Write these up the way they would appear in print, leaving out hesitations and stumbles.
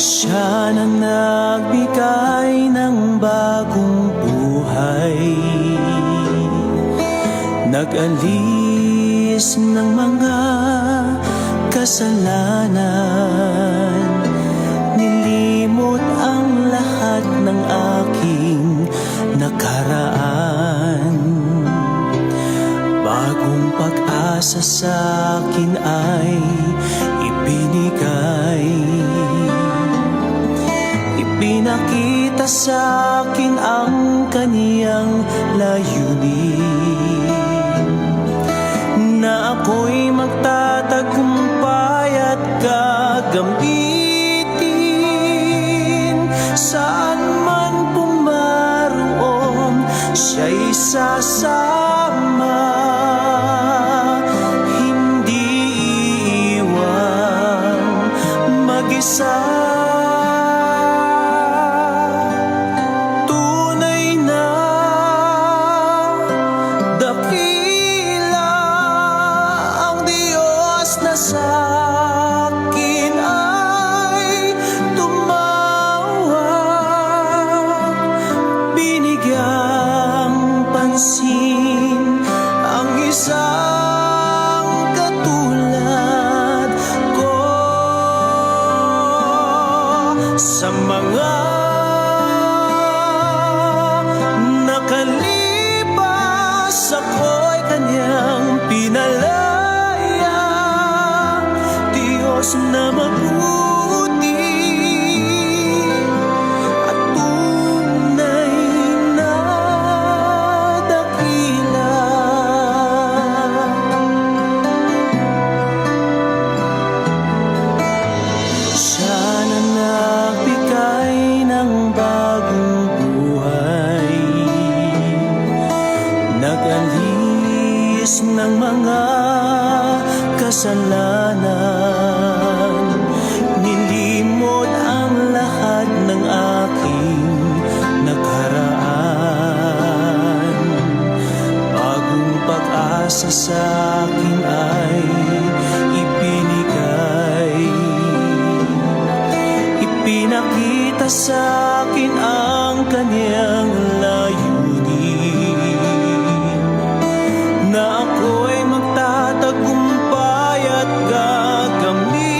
Siya na nagbigay ng bagong buhay, nag-alis ng mga kasalanan, nilimot ang lahat ng aking nakaraan. Bagong pag-asa sa akin ay ibinigay, ipinakita sa akin ang kaniyang layunin, na ako'y magtatagumpay at gagamitin. Saan man pumaroon, siya'y sasama, hindi iiwan mag-isa. Sa akin ay tumawag, binigyang pansin ang isang katulad ko. Sa mga nakalipas ako'y kanyang pinalaya, Diyos na mabuti at tunay na dakila. Siya na nagbigay ng bagong buhay, nag-alis ng mga kasalanan, nilimot ang lahat ng aking nakaraan. Bagong pag-asa sa akin ay ibinigay, ipinakita sa akin ang kaniyang layunin, na ako'y magtatagumpay at gagamitin.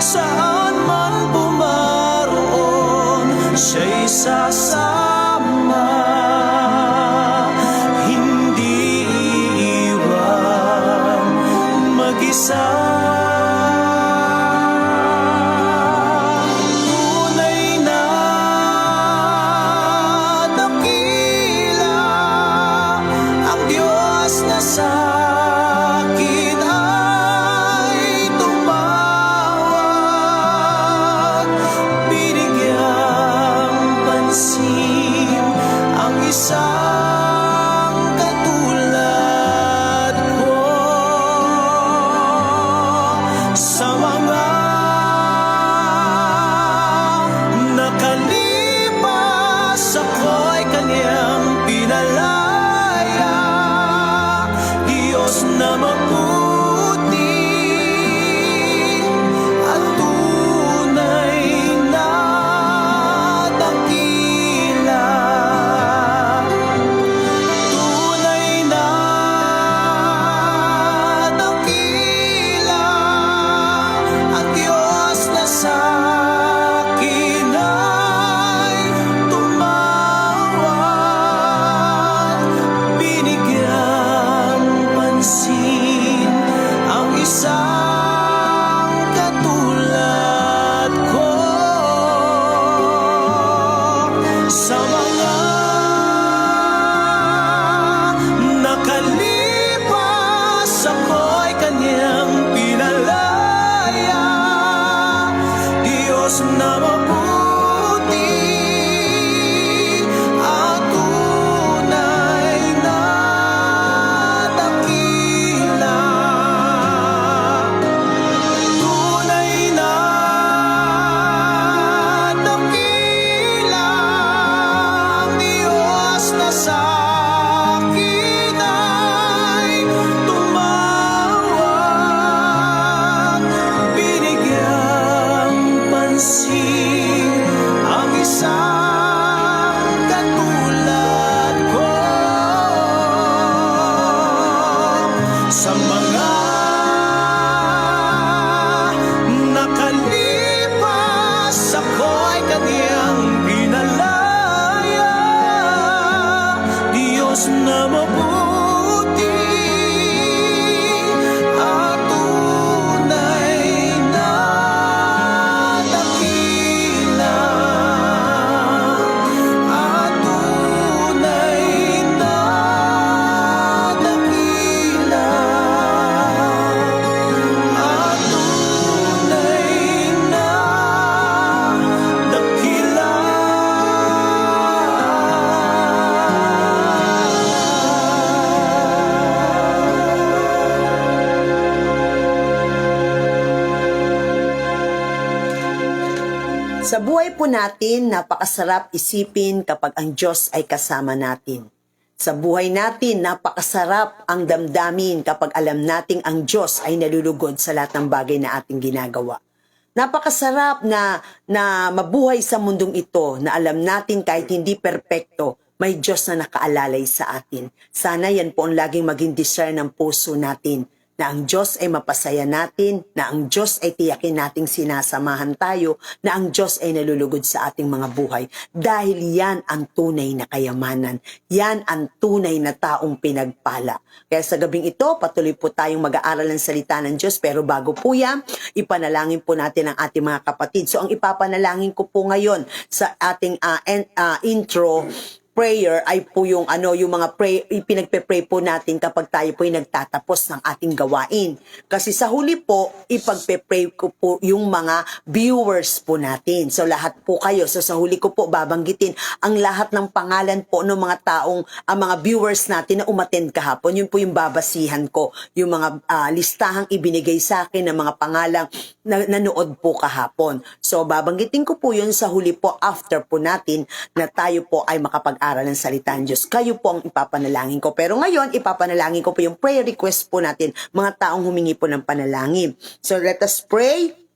Saan man pumaroon, siya'y sasama, hindi iiwan mag-isa. Tunay na dakila ang Diyos na sa akin ay tumawag, binigyang pansin Sa buhay po natin, napakasarap isipin kapag ang Diyos ay kasama natin. Sa buhay natin, napakasarap ang damdamin kapag alam nating ang Diyos ay nalulugod sa lahat ng bagay na ating ginagawa. Napakasarap na mabuhay sa mundong ito na alam natin kahit hindi perpekto, may Diyos na nakaalalay sa atin. Sana yan po ang laging maging desire ng puso natin, na ang Diyos ay mapasaya natin, na ang Diyos ay tiyakin nating sinasamahan tayo, na ang Diyos ay nalulugod sa ating mga buhay. Dahil yan ang tunay na kayamanan. Yan ang tunay na taong pinagpala. Kaya sa gabing ito, patuloy po tayong mag-aaral ng salita ng Diyos. Pero bago po yan, ipanalangin po natin ang ating mga kapatid. So ang ipapanalangin ko po ngayon sa ating intro prayer ay po yung mga pinagpe-pray po natin kapag tayo po ay nagtatapos ng ating gawain. Kasi sa huli po, ipagpe-pray ko po yung mga viewers po natin. So lahat po kayo. So sa huli ko po babanggitin ang lahat ng pangalan po ng mga taong, ang mga viewers natin na umattend kahapon. Yun po yung babasihan ko. Yung mga listahang ibinigay sa akin ng mga pangalang na nanood po kahapon. So babanggitin ko po yun sa huli po after po natin na tayo po ay makapag-aral ng salita ng Diyos. Kayo po ang ipapanalangin ko. Pero ngayon, ipapanalangin ko po yung prayer request po natin, mga taong humingi po ng panalangin. So let us pray.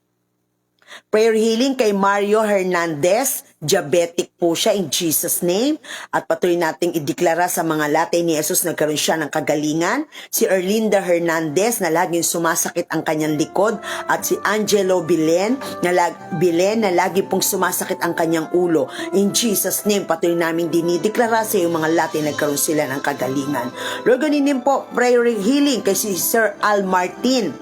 Prayer healing kay Mario Hernandez. Diabetic po siya in Jesus name. At patuloy nating ideklara sa mga latay ni Jesus nagkaroon siya ng kagalingan. Si Erlinda Hernandez na laging sumasakit ang kanyang likod. At si Angelo Bilen na lagi pong sumasakit ang kanyang ulo. In Jesus name, patuloy namin dinideklara sa yung mga latay nagkaroon sila ng kagalingan. Lord, ganun din po prayer healing kay si Sir Al Martin.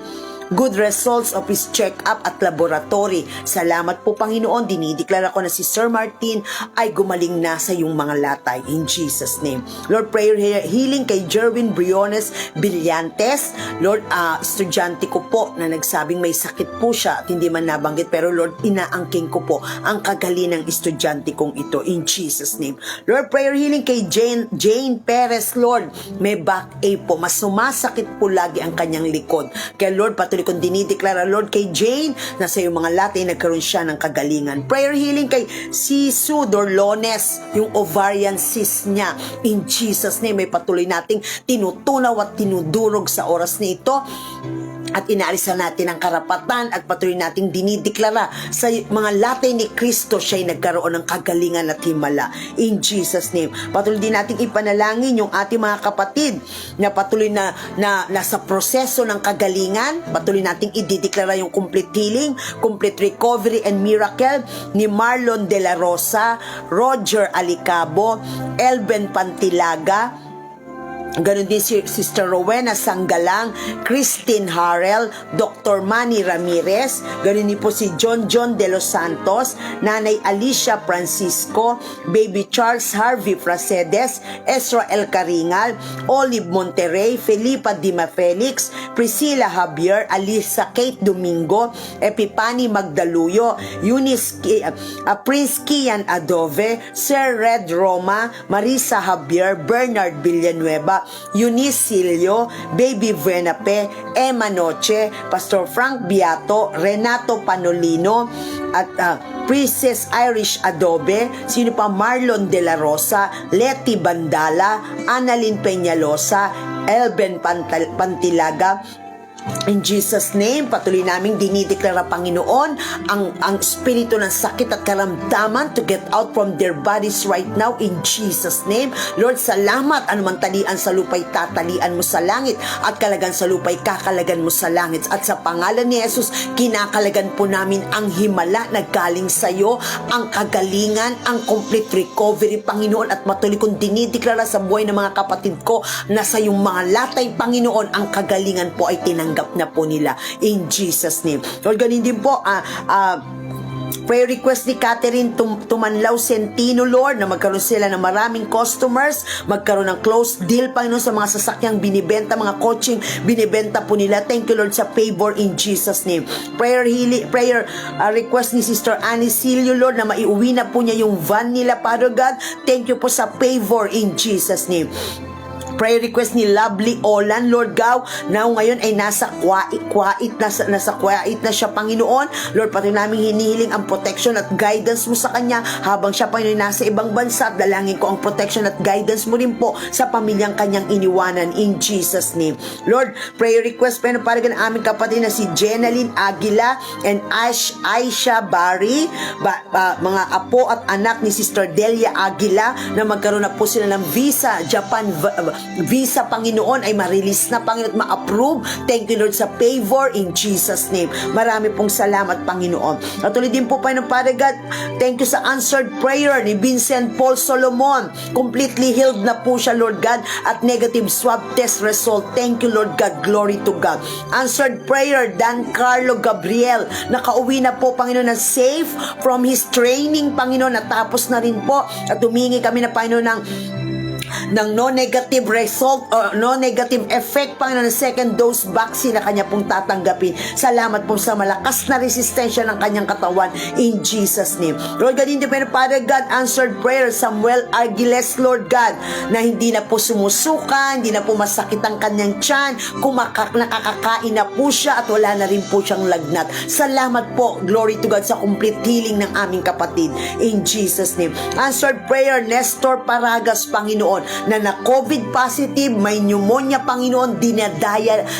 Good results of his check-up at laboratory. Salamat po Panginoon, dinideklara ko na si Sir Martin ay gumaling na sa iyong mga latay in Jesus name. Lord, prayer healing kay Jerwin Briones Villantes. Lord, estudyante ko po na nagsabing may sakit po siya at hindi man nabanggit, pero Lord, inaangking ko po ang kagalinang estudyante kong ito in Jesus name. Lord, prayer healing kay Jane Perez. Lord, may backache po, mas sumasakit po lagi ang kanyang likod. Kaya Lord, patuloy kung dinideklara Lord kay Jane na sa iyong mga latay nagkaroon siya ng kagalingan. Prayer healing kay Sisu Dorlones, yung ovarian cyst niya. In Jesus name, may patuloy nating tinutunaw at tinudurog sa oras na ito. At inaalisan natin ang karapatan at patuloy nating dinideklara sa mga latay ni Kristo siya'y nagkaroon ng kagalingan at himala. In Jesus name. Patuloy din nating ipanalangin yung ating mga kapatid na patuloy na nasa proseso ng kagalingan. Patuloy nating idideklara yung complete healing, complete recovery and miracle ni Marlon De La Rosa, Roger Alicabo, Elben Pantilaga, ganon din si Sister Rowena Sanggalang, Christine Harrell, Dr. Manny Ramirez, ganon din po si John De Los Santos, Nanay Alicia Francisco, Baby Charles Harvey Frasedes, Ezra El Caringal, Olive Monterrey, Felipa Dima Felix, Priscilla Javier, Alisa Kate Domingo, Epipani Magdaluyo, Prince Kian Adove, Sir Red Roma, Marisa Javier, Bernard Villanueva, Eunice Silio, Baby Venape, Emma Noche, Pastor Frank Biato, Renato Panolino, at Princess Irish Adobe, sino pa Marlon De La Rosa, Leti Bandala, Annalyn Peñalosa, Elben Pantilaga. In Jesus name, patuloy naming dinideklara Panginoon ang spirito ng sakit at karamdaman to get out from their bodies right now in Jesus name. Lord, salamat, anumang talian sa lupa'y tatalian mo sa langit at kalagan sa lupa'y kakalagan mo sa langit. At sa pangalan ni Jesus, kinakalagan po namin ang himala na galing sa iyo, ang kagalingan, ang complete recovery, Panginoon, at matuloy kong dinideklara sa buhay ng mga kapatid ko na sa iyong mga latay, Panginoon, ang kagalingan po ay tinanggap na po nila in Jesus name. Lord, ganun din po prayer request ni Catherine Tumanlaw Centino, Lord, na magkaroon sila ng maraming customers, magkaroon ng close deal, Panginoon, sa mga sasakyang binibenta, mga coaching binibenta po nila. Thank you, Lord, sa favor in Jesus name. Prayer request ni Sister Annie Silio, Lord, na maiuwi na po niya yung van nila, Father God. Thank you po sa favor in Jesus name. prayer request ni Lovely Olan, Lord God, now ngayon ay nasa quiet na siya, Panginoon. Lord, patuloy namin hinihiling ang protection at guidance mo sa kanya habang siya, Panginoon, nasa ibang bansa. Dalangin ko ang protection at guidance mo rin po sa pamilyang kanyang iniwanan in Jesus' name. Lord, prayer request pa para ng aming kapatid na si Jenaline Aguila and Aisha Bari, mga apo at anak ni Sister Delia Aguila, na magkaroon na po sila ng visa, Japan visa, Panginoon, ay ma-release na, Panginoon, at ma-approve. Thank you, Lord, sa favor in Jesus' name. Marami pong salamat, Panginoon. At ulit din po, Panginoon, Father God, thank you sa answered prayer ni Vincent Paul Solomon. Completely healed na po siya, Lord God, at negative swab test result. Thank you, Lord God. Glory to God. Answered prayer, Dan Carlo Gabriel, nakauwi na po, Panginoon, na safe from his training, Panginoon, natapos na rin po, at humingi kami na, Panginoon, ng no negative result or no negative effect, Panginoon, ng second dose vaccine na kanya pong tatanggapin. Salamat po sa malakas na resistensya ng kanyang katawan in Jesus' name. Lord God, independent Father God, answered prayer, Samuel Argiles, Lord God, na hindi na po sumusuka, hindi na po masakit ang kanyang tiyan, nakakakain na po siya at wala na rin po siyang lagnat. Salamat po, glory to God, sa complete healing ng aming kapatid in Jesus' name. Answered prayer, Nestor Paragas, Panginoon, na COVID positive, may pneumonia, Panginoon,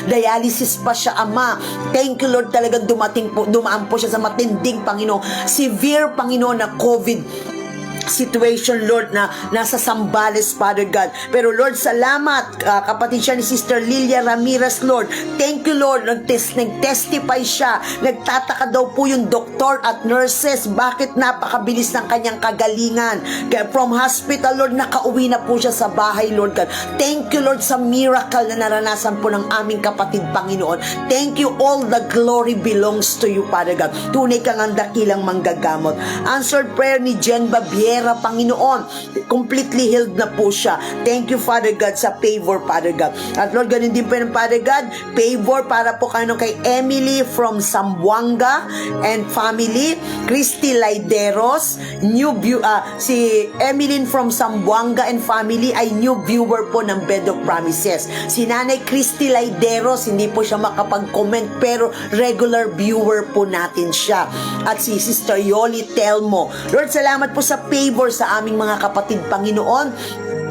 dialysis pa siya, Ama. Thank you, Lord, talagang dumaan po siya sa matinding, Panginoon, severe, Panginoon, na COVID situation, Lord, na nasa Zambales, Father God. Pero Lord, salamat, kapatid siya ni Sister Lilia Ramirez, Lord. Thank you, Lord, nag-testify siya. Nagtataka daw po yung doktor at nurses, bakit napakabilis ng kanyang kagalingan. Kaya from hospital, Lord, nakauwi na po siya sa bahay, Lord God. Thank you, Lord, sa miracle na naranasan po ng aming kapatid, Panginoon. Thank you, all the glory belongs to you, Father God. Tunay kang ang dakilang manggagamot. Answered prayer ni Jen Babiera, Panginoon, completely healed na po siya. Thank you, Father God, sa favor, Father God. At Lord, ganun din po ng Father God, favor para po kay Emily from Zamboanga and family, Christy Laideros, si Emily from Zamboanga and family ay new viewer po ng Bed of Promises. Si Nanay Christy Laideros, hindi po siya makapag-comment, pero regular viewer po natin siya. At si Sister Yoli Telmo, Lord, salamat po sa favor sa aming mga kapatid, Panginoon.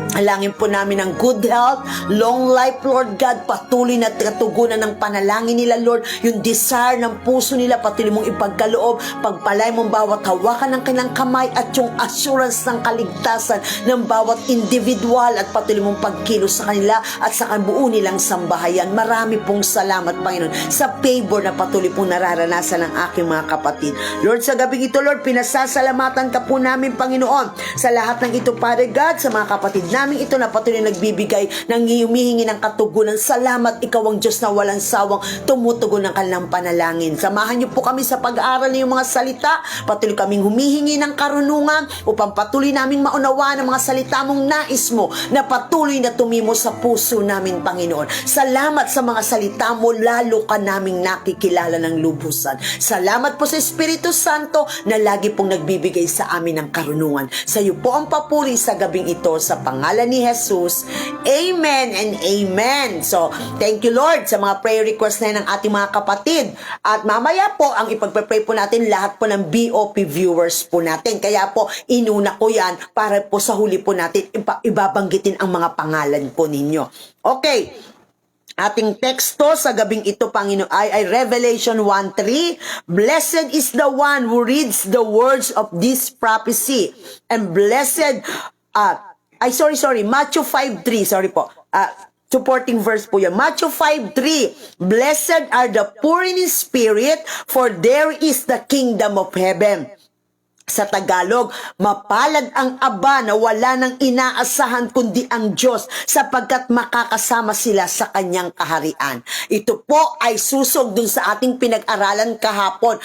Alangin po namin ng good health, long life, Lord God. Patuloy na katugunan ng panalangin nila, Lord. Yung desire ng puso nila, patuloy mong ipagkaloob. Pagpalay mong bawat hawakan ng kanilang kamay at yung assurance ng kaligtasan ng bawat individual at patuloy mong pagkilos sa kanila at sa buo nilang sambahayan. Marami pong salamat, Panginoon, sa favor na patuloy pong nararanasan ng aking mga kapatid. Lord, sa gabing ito, Lord, pinasasalamatan ka po namin, Panginoon, sa lahat ng ito, Father God, sa mga kapatid namin ito na patuloy nagbibigay ng humihingi ng katugunan. Salamat, ikaw ang Diyos na walang sawang tumutugon ng kanilang panalangin. Samahan niyo po kami sa pag-aaral ng mga salita. Patuloy kaming humihingi ng karunungan upang patuloy naming maunawaan ang mga salita mong nais mo na patuloy na tumimo sa puso namin, Panginoon. Salamat sa mga salita mo, lalo ka naming nakikilala ng lubusan. Salamat po sa Espiritu Santo na lagi pong nagbibigay sa amin ng karunungan. Sa iyo po ang papuri sa gabing ito sa pangalan ni Jesus. Amen and amen. So, thank you, Lord, sa mga prayer request na ng ating mga kapatid. At mamaya po, ang ipagpapray po natin lahat po ng BOP viewers po natin. Kaya po, inuna ko yan para po sa huli po natin ibabanggitin ang mga pangalan po ninyo. Okay. Ating teksto sa gabing ito, Panginoon, ay Revelation 1:3. Blessed is the one who reads the words of this prophecy. And blessed, Matthew 5:3, supporting verse po yan. Matthew 5:3, blessed are the poor in spirit, for there is the kingdom of heaven. Sa Tagalog, mapalad ang aba na wala nang inaasahan kundi ang Diyos sapagkat makakasama sila sa kanyang kaharian. Ito po ay susog dun sa ating pinag-aralan kahapon.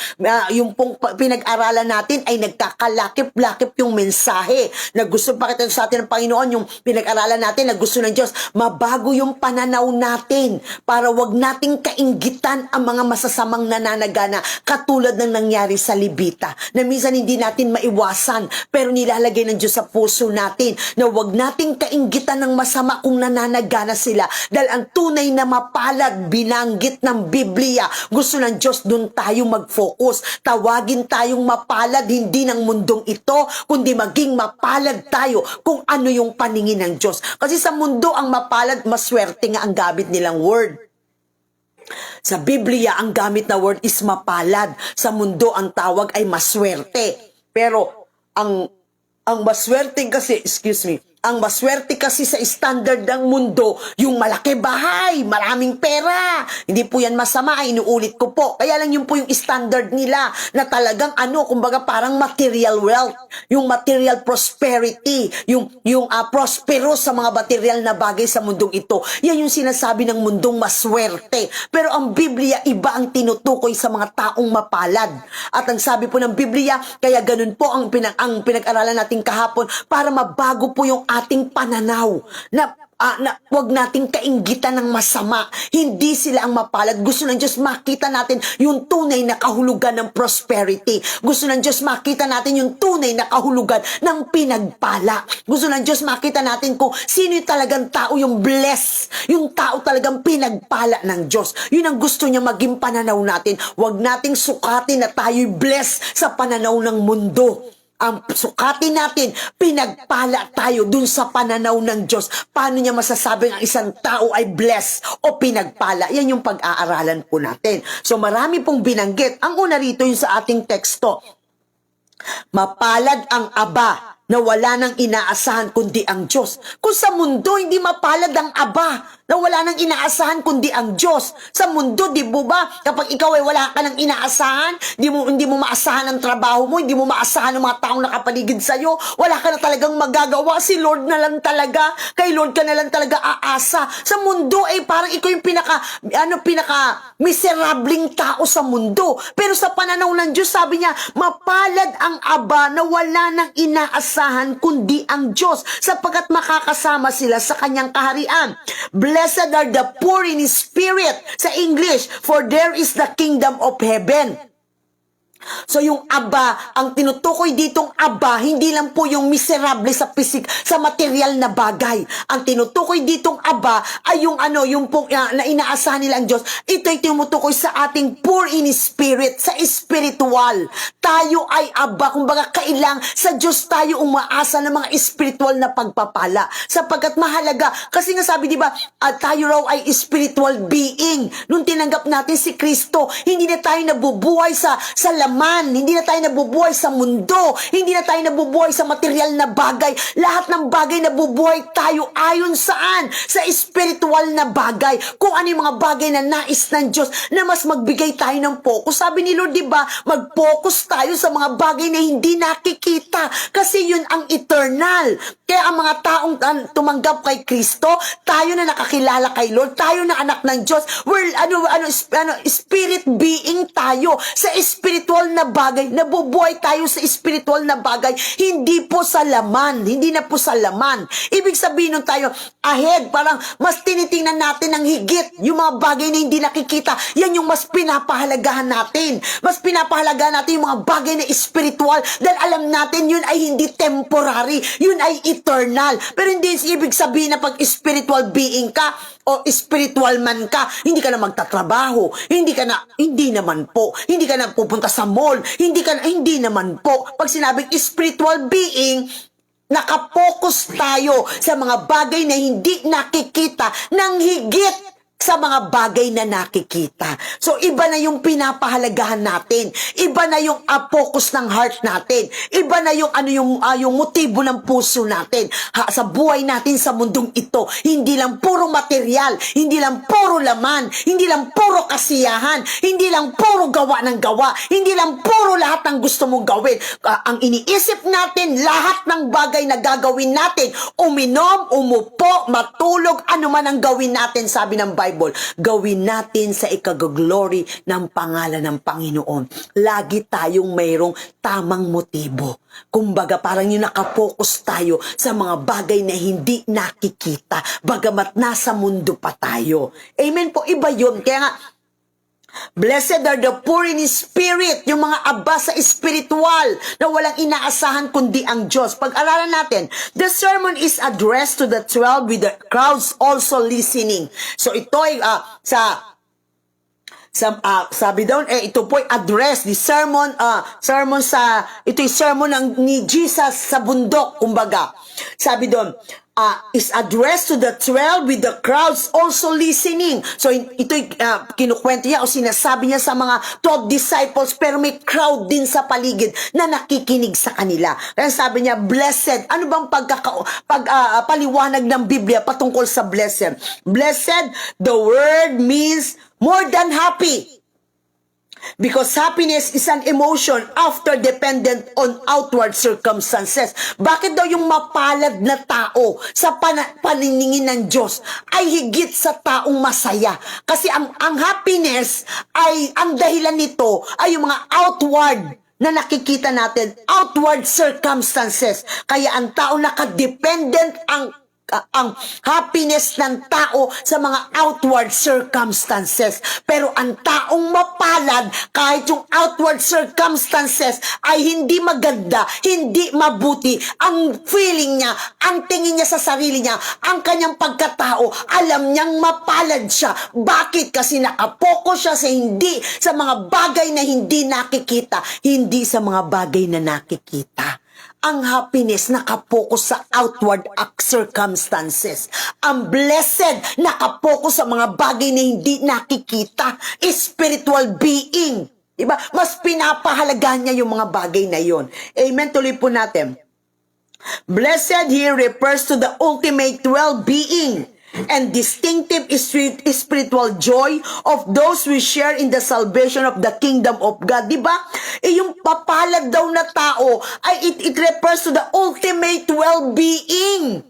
Yung pong pinag-aralan natin ay nagkakalakip-lakip yung mensahe na gusto pakita sa atin ng Panginoon. Yung pinag-aralan natin na gusto ng Diyos, mabago yung pananaw natin para wag nating kainggitan ang mga masasamang nananagana katulad ng nangyari sa Libita. Na minsan hindi natin natin maiwasan, pero nilalagay ng Diyos sa puso natin na huwag nating kainggitan ng masama kung nananagana sila. Dahil ang tunay na mapalad, binanggit ng Biblia. Gusto ng Diyos doon tayo mag-focus. Tawagin tayong mapalad, hindi ng mundong ito, kundi maging mapalad tayo kung ano yung paningin ng Diyos. Kasi sa mundo, ang mapalad, maswerte nga ang gamit nilang word. Sa Biblia, ang gamit na word is mapalad. Sa mundo, ang tawag ay maswerte. Pero, ang maswerte kasi, ang maswerte kasi sa standard ng mundo, yung malaki bahay, maraming pera. Hindi po yan masama, inuulit ko po. Kaya lang yun po yung standard nila na talagang kumbaga parang material wealth, yung material prosperity, yung prosperous sa mga material na bagay sa mundong ito. Yan yung sinasabi ng mundong maswerte. Pero ang Biblia, iba ang tinutukoy sa mga taong mapalad. At ang sabi po ng Biblia, kaya ganun po ang pinag-aralan natin kahapon para mabago po yung ating pananaw na wag nating kainggitan ng masama. Hindi sila ang mapalad. Gusto ng Diyos makita natin yung tunay na kahulugan ng prosperity. Gusto ng Diyos makita natin yung tunay na kahulugan ng pinagpala. Gusto ng Diyos makita natin kung sino yung talagang tao yung bless. Yung tao talagang pinagpala ng Diyos. Yun ang gusto niya maging pananaw natin. Wag nating sukatin na tayo'y bless sa pananaw ng mundo. Ang sukatin natin, pinagpala tayo dun sa pananaw ng Diyos. Paano niya masasabing ang isang tao ay blessed o pinagpala? Yan yung pag-aaralan po natin. So marami pong binanggit. Ang una rito yung sa ating teksto. Mapalad ang aba na wala nang inaasahan kundi ang Diyos. Kung sa mundo, hindi mapalad ang aba na wala nang inaasahan kundi ang Diyos. Sa mundo, di ba, kapag ikaw ay wala ka nang inaasahan, hindi mo maasahan ang trabaho mo, hindi mo maasahan ang mga taong nakapaligid sa'yo, wala ka na talagang magagawa, si Lord na lang talaga, kay Lord ka na lang talaga aasa. Sa mundo, parang ikaw yung pinaka miserabling tao sa mundo. Pero sa pananaw ng Diyos, sabi niya, mapalad ang aba na wala nang inaasahan kundi ang Diyos, sapagkat makakasama sila sa kanyang kaharian. Blessed are the poor in spirit, sa English, for there is the kingdom of heaven. So yung aba, ang tinutukoy ditong aba, hindi lang po yung miserable sa sa material na bagay. Ang tinutukoy ditong aba ay yung na inaasahan nila ang Diyos. Ito ay tinutukoy sa ating poor in spirit, sa spiritual. Tayo ay aba, kumbaga kailang sa Diyos tayo umaasa ng mga spiritual na pagpapala. Sapagkat mahalaga, kasi nga sabi diba, tayo raw ay spiritual being. Nung tinanggap natin si Kristo, hindi na tayo nabubuhay sa laman, hindi na tayo nabubuhay sa mundo, hindi na tayo nabubuhay sa material na bagay. Lahat ng bagay nabubuhay tayo ayon saan? Sa spiritual na bagay. Kung ano yung mga bagay na nais ng Diyos na mas magbigay tayo ng focus. Sabi ni Lord, diba, mag-focus tayo sa mga bagay na hindi nakikita kasi yun ang eternal. Kaya ang mga taong tumanggap kay Kristo, tayo na nakakilala kay Lord, tayo na anak ng Diyos, we're spirit being tayo sa spiritual na bagay, nabubuhay tayo sa spiritual na bagay, hindi po sa laman, hindi na po sa laman. Ibig sabihin nun tayo, ahead, parang mas tinitingnan natin ng higit, yung mga bagay na hindi nakikita, yan yung mas pinapahalagahan natin. Mas pinapahalagahan natin yung mga bagay na spiritual, dahil alam natin yun ay hindi temporary, yun ay eternal. Pero hindi ibig sabihin na pag spiritual being ka, o spiritual man ka, hindi ka na magtatrabaho, hindi naman po, hindi ka na pupunta sa mall, hindi naman po. Pag sinabing spiritual being, nakapokus tayo sa mga bagay na hindi nakikita ng higit sa mga bagay na nakikita. So, iba na yung pinapahalagahan natin. Iba na yung focus ng heart natin. Iba na yung yung motibo ng puso natin. Sa buhay natin sa mundong ito, hindi lang puro material, hindi lang puro laman, hindi lang puro kasiyahan, hindi lang puro gawa ng gawa, hindi lang puro lahat ng gusto mong gawin. Ang iniisip natin, lahat ng bagay na gagawin natin, uminom, umupo, matulog, ano man ang gawin natin, sabi ng Bible, gawin natin sa ikagaglory ng pangalan ng Panginoon. Lagi tayong mayroong tamang motibo. Kumbaga, parang yung nakapokus tayo sa mga bagay na hindi nakikita, bagamat nasa mundo pa tayo. Amen po, iba yun. Kaya nga, Blessed are the poor in spirit, yung mga aba sa espiritual na walang inaasahan kundi ang Diyos. Pag-aralan natin, the sermon is addressed to the 12 with the crowds also listening. So ito ay sabi daw, ito po'y address, the sermon ito'y sermon ni Jesus sa bundok, kumbaga. Sabi doon, is addressed to the 12 with the crowds also listening. So, ito'y kinukwento niya o sinasabi niya sa mga 12 disciples, pero may crowd din sa paligid na nakikinig sa kanila. Kaya sabi niya, blessed. Ano bang paliwanag ng Biblia patungkol sa blessed? Blessed, the word means more than happy. Because happiness is an emotion after dependent on outward circumstances. Bakit daw yung mapalad na tao sa paniningin ng Diyos ay higit sa taong masaya? Kasi ang happiness ay, ang dahilan nito ay yung mga outward na nakikita natin, outward circumstances. Kaya ang tao nakadependent ang happiness ng tao sa mga outward circumstances. Pero ang taong mapalad, kahit yung outward circumstances ay hindi maganda, hindi mabuti, ang feeling niya, ang tingin niya sa sarili niya, ang kanyang pagkatao, alam niyang mapalad siya. Bakit? Kasi nakapokus siya sa mga bagay na hindi nakikita, hindi sa mga bagay na nakikita. Ang happiness nakapokus sa outward circumstances. Ang blessed nakapokus sa mga bagay na hindi nakikita. Spiritual being. Diba? Mas pinapahalagaan niya yung mga bagay na yon. Amen. Tuloy po natin. Blessed here refers to the ultimate well-being and distinctive spiritual joy of those we share in the salvation of the kingdom of God. Diba? Yung papalad daw na tao ay it refers to the ultimate well-being.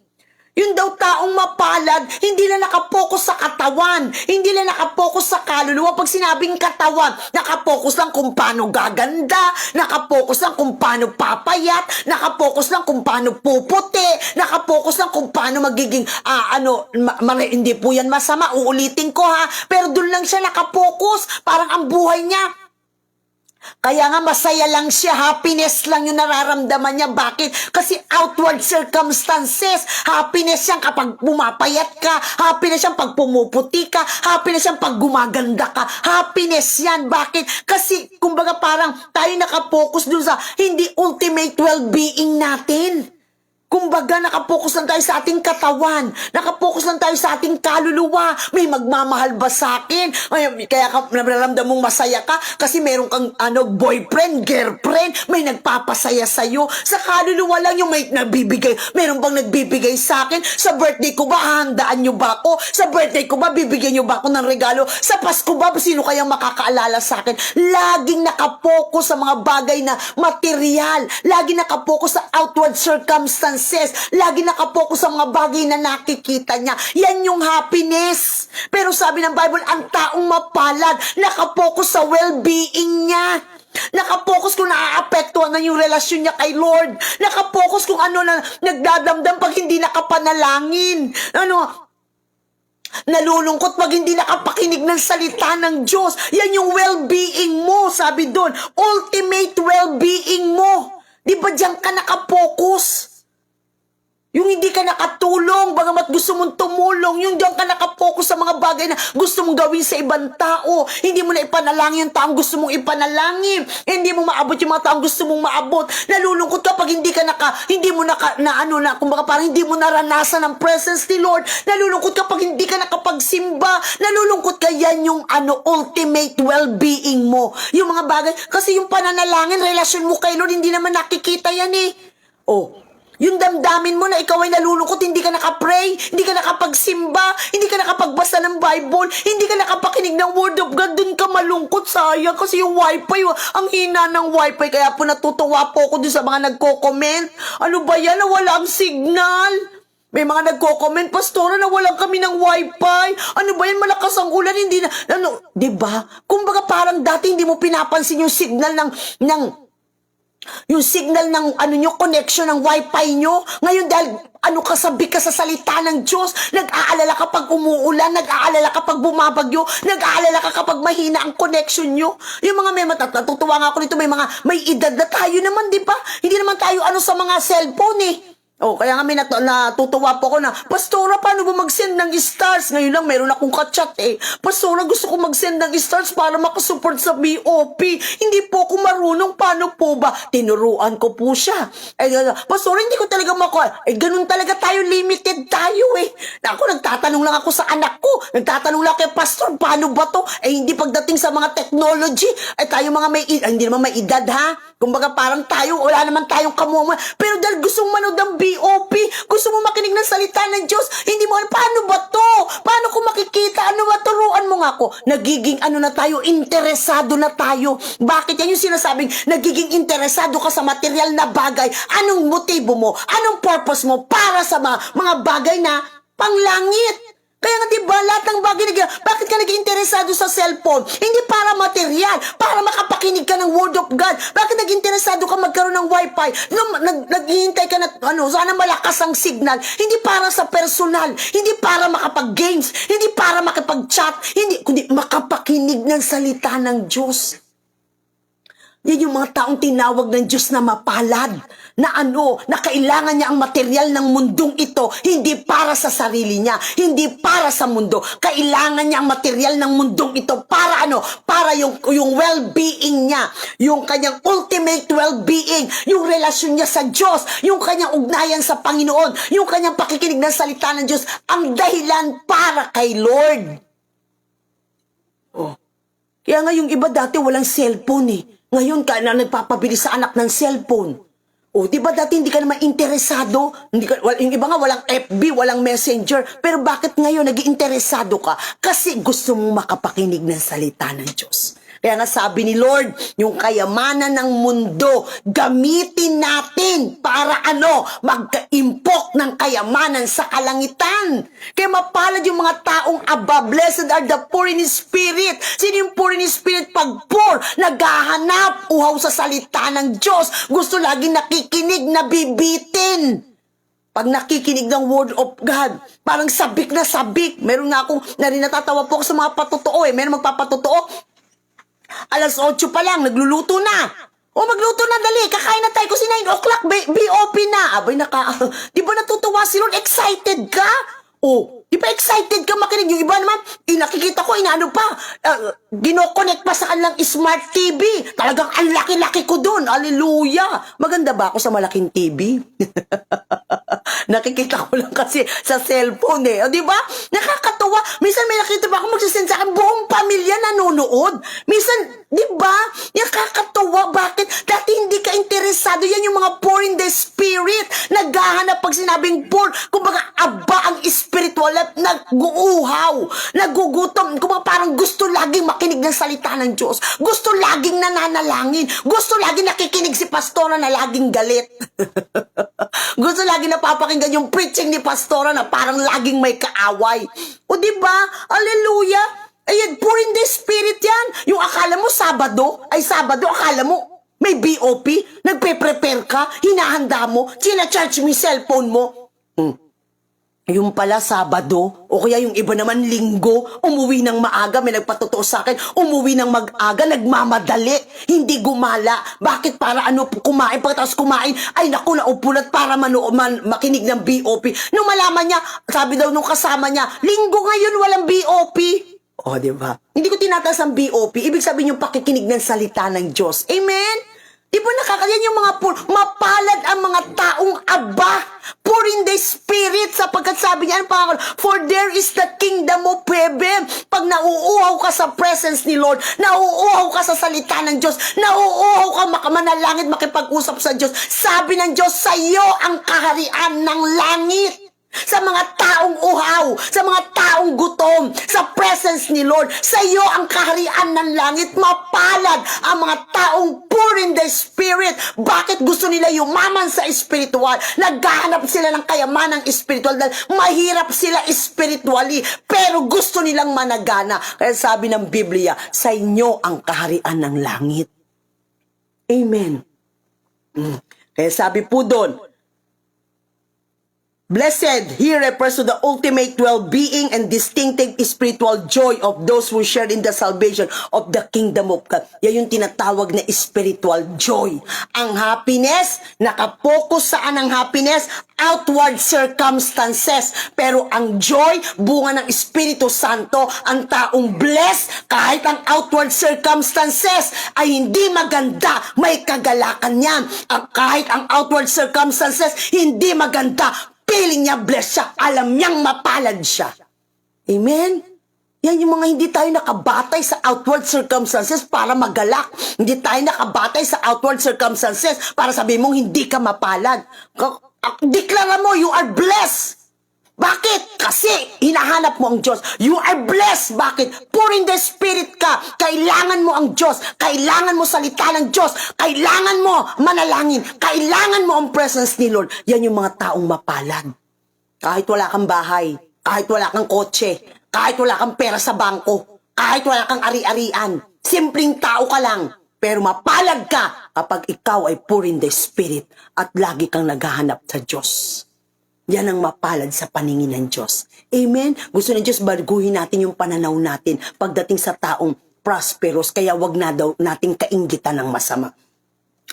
Yung daw taong mapalad, hindi na nakapokus sa katawan, hindi na nakapokus sa kaluluwa. Pag sinabing katawan, nakapokus lang kung paano gaganda, nakapokus lang kung paano papayat, nakapokus lang kung paano puputi, nakapokus lang kung paano magiging, hindi po yan masama, uulitin ko ha, pero doon lang siya nakapokus, parang ang buhay niya. Kaya nga masaya lang siya, happiness lang yung nararamdaman niya. Bakit? Kasi outward circumstances, happiness yan kapag pumapayat ka, happiness yan pag pumuputi ka, happiness yan pag gumaganda ka, happiness yan. Bakit? Kasi kumbaga parang tayo nakapokus dun sa hindi ultimate well-being natin. Kumbaga, nakapokus lang tayo sa ating katawan. Nakapokus lang tayo sa ating kaluluwa. May magmamahal ba sa akin? Kaya ka nararamdam mong masaya ka kasi meron kang boyfriend, girlfriend, may nagpapasaya sa'yo. Sa kaluluwa lang yung may nagbibigay. Meron bang nagbibigay sa akin? Sa birthday ko ba, hahandaan nyo ba ako? Sa birthday ko ba, bibigyan nyo ba ako ng regalo? Sa Pasko ba, sino kayang makakaalala sa akin? Laging nakapokus sa mga bagay na material. Laging nakapokus sa outward circumstances. Lagi nakapokus sa mga bagay na nakikita niya. Yan yung happiness. Pero sabi ng Bible, ang taong mapalad, nakapokus sa well-being niya. Nakapokus kung naaapektuhan na yung relasyon niya kay Lord. Nakapokus kung ano na nagdadamdam pag hindi nakapanalangin. Nalulungkot pag hindi nakapakinig ng salita ng Diyos. Yan yung well-being mo, sabi doon. Ultimate well-being mo. Di ba diyan ka nakapokus? Yung hindi ka nakatulong, bagamat gusto mong tumulong, yung diyan ka nakapokus sa mga bagay na gusto mong gawin sa ibang tao. Hindi mo na ipanalangin yung taong gusto mong ipanalangin. Hindi mo maabot yung mga taong gusto mong maabot. Nalulungkot ka pag kumbaga parang hindi mo naranasan ang presence ni Lord. Nalulungkot ka pag hindi ka nakapagsimba. Nalulungkot ka, yan yung ultimate well-being mo. Yung mga bagay, kasi yung pananalangin, relasyon mo kay Lord, hindi naman nakikita yan eh. Yung damdamin mo na ikaw ay nalulungkot, hindi ka nakapray, hindi ka nakapagsimba, hindi ka nakapagbasa ng Bible, hindi ka nakapakinig ng Word of God, dun ka malungkot, sayang. Kasi yung wifi, ang hina ng wifi. Kaya po natutuwa po ako dun sa mga nagko-comment. Ano ba yan? Nawala ang signal. May mga nagko-comment, Pastora, nawalan kami ng wifi. Ano ba yan? Malakas ang ulan, hindi na, diba? Kumbaga parang dati hindi mo pinapansin yung signal ng Yung signal ng connection ng wifi nyo. Ngayon dahil kasabik ka sa salita ng Diyos, nag-aalala ka pag umuulan, nag-aalala ka pag bumabagyo, nag-aalala ka kapag mahina ang connection nyo. Yung mga natutuwa nga ako nito, may edad na tayo naman, di ba? Hindi naman tayo sa mga cellphone eh. Kaya nga natutuwa po ako na, Pastora, paano ba mag-send ng stars? Ngayon lang, meron akong kachat eh. Pastora, gusto ko mag-send ng stars para makasupport sa BOP. Hindi po ako marunong, paano po ba? Tinuruan ko po siya. Pastora, hindi ko talaga makuha. Ganun talaga tayo, limited tayo eh. Nagtatanong lang ako sa anak ko. Nagtatanong lang kay Pastor, paano ba to? Hindi pagdating sa mga technology, tayo mga hindi naman may edad ha. Kumbaga parang tayo, wala naman tayong kamuha. Pero dahil gustong manood ng BOP, gusto mo makinig ng salita ng Diyos, hindi mo, paano ba to? Paano ko makikita? Turuan mo nga ako. Nagiging na tayo, interesado na tayo. Bakit yan yung sinasabing, nagiging interesado ka sa material na bagay? Anong motibo mo? Anong purpose mo para sa mga bagay na panglangit? Kaya nga diba, lahat ng bagay bakit ka nag-interesado sa cellphone? Hindi para material, para makapakinig ka ng Word of God. Bakit nag-interesado ka magkaroon ng wifi? Naghihintay ka na, sana malakas ang signal. Hindi para sa personal, hindi para makapag-games, hindi para makapag-chat, kundi makapakinig ng salita ng Diyos. Yan yung mga taong tinawag ng Diyos na mapalad, na kailangan niya ang material ng mundong ito, hindi para sa sarili niya, hindi para sa mundo. Kailangan niya ang material ng mundong ito para para yung well-being niya, yung kanyang ultimate well-being, yung relasyon niya sa Diyos, yung kanyang ugnayan sa Panginoon, yung kanyang pakikinig ng salita ng Diyos, ang dahilan para kay Lord. Kaya nga yung iba dati walang cellphone eh. Ngayon ka na nagpapabili sa anak ng cellphone. Di ba dati hindi ka naman interesado? Yung iba nga walang FB, walang Messenger. Pero bakit ngayon nag-iinteresado ka? Kasi gusto mong makapakinig ng salita ng Diyos. Kaya nga sabi ni Lord, yung kayamanan ng mundo, gamitin natin para magka-impok ng kayamanan sa kalangitan. Kaya mapalad yung mga taong blessed are the poor in spirit. Sino yung poor in spirit? Pag poor, naghahanap, uhaw sa salita ng Diyos. Gusto lagi nakikinig, nabibitin. Pag nakikinig ng Word of God, parang sabik na sabik. Meron nga akong, natatawa po ako sa mga patotoo eh. Meron magpapatotoo. Alas 8 pa lang, nagluluto na. Magluto na, dali. Kakain na tayo kasi 9 o'clock, BOP na. Abay, di ba natutuwa si Lord? Excited ka? Di ba excited ka makinig? Yung iba naman, nakikita ko, ginoconnect pa sa kanilang smart TV. Talagang ang laki-laki ko dun. Hallelujah. Maganda ba ako sa malaking TV? Nakikita ko lang kasi sa cellphone eh. Di ba? Nakakatawa. Minsan may nakita ba ako magsisend sa akin, buong pamilya nanonood. Minsan, di ba? Nakakatawa. Bakit? Dati hindi ka interesado. Yan yung mga poor in the spirit. Naghahanap pag sinabing poor. Kumbaga, ang spiritual at nag-uuhaw. Nagugutom. Kumbaga, parang gusto laging makinig ng salita ng Diyos. Gusto laging nananalangin. Gusto laging nakikinig si Pastora na laging galit. Gusto laging napapakinggan yung preaching ni Pastora na parang laging may kaaway. Diba? Hallelujah! Ayan, poor in the spirit yan. Yung akala mo Sabado, akala mo may BOP, nagpe-prepare ka, hinahanda mo, china-charge mo yung cellphone mo. Yung pala Sabado, o kaya yung iba naman Linggo, umuwi ng maaga, may nagpatotoo sa akin, umuwi ng mag-aga, nagmamadali, hindi gumala. Bakit? Para kumain, pagkatapos kumain, ay naku, naupulat para makinig ng BOP. Nung malaman niya, sabi daw nung kasama niya, Linggo ngayon, walang BOP. Diba? Hindi ko tinataas ang BOP, ibig sabihin yung pakikinig ng salita ng Diyos. Amen? Di ba nakakalian yung mga poor? Mapalad ang mga taong poor in the spirit, sapagkat sabi niya, for there is the kingdom of heaven. Pag nauuhaw ka sa presence ni Lord, nauuhaw ka sa salita ng Diyos, nauuhaw ka manalangit, makipag-usap sa Diyos, sabi ng Diyos, sa iyo ang kaharian ng langit. Sa mga taong uhaw, sa mga taong gutom, sa presence ni Lord, sa iyo ang kaharian ng langit. Mapalad ang mga taong poor in the spirit. Bakit gusto nila yumaman sa spiritual? Naghahanap sila ng kayamanang spiritual dahil mahirap sila spiritually, pero gusto nilang managana. Kaya sabi ng Biblia, sa inyo ang kaharian ng langit. Amen. Kaya sabi po doon, blessed, here refers to the ultimate well-being and distinctive spiritual joy of those who share in the salvation of the kingdom of God. Yan yung tinatawag na spiritual joy. Ang happiness, nakapokus saan ang happiness? Outward circumstances. Pero ang joy, bunga ng Espiritu Santo, ang taong blessed, kahit ang outward circumstances ay hindi maganda, may kagalakan yan. Kahit ang outward circumstances hindi maganda, feeling niya blessed siya. Alam niyang mapalad siya. Amen? Yan yung mga hindi tayo nakabatay sa outward circumstances para magalak. Hindi tayo nakabatay sa outward circumstances para sabi mong hindi ka mapalad. Deklara mo, you are blessed. Bakit? Kasi hinahanap mo ang Diyos. You are blessed. Bakit? Pour in the Spirit ka. Kailangan mo ang Diyos. Kailangan mo salita ng Diyos. Kailangan mo manalangin. Kailangan mo ang presence ni Lord. Yan yung mga taong mapalad. Kahit wala kang bahay, kahit wala kang kotse, kahit wala kang pera sa bangko, kahit wala kang ari-arian, simpleng tao ka lang, pero mapalad ka kapag ikaw ay pour in the Spirit at lagi kang naghahanap sa Diyos. Yan ang mapalad sa paningin ng Diyos. Amen? Gusto ng Diyos baguhin natin yung pananaw natin pagdating sa taong prosperous, kaya wag na daw nating kainggitan ng masama.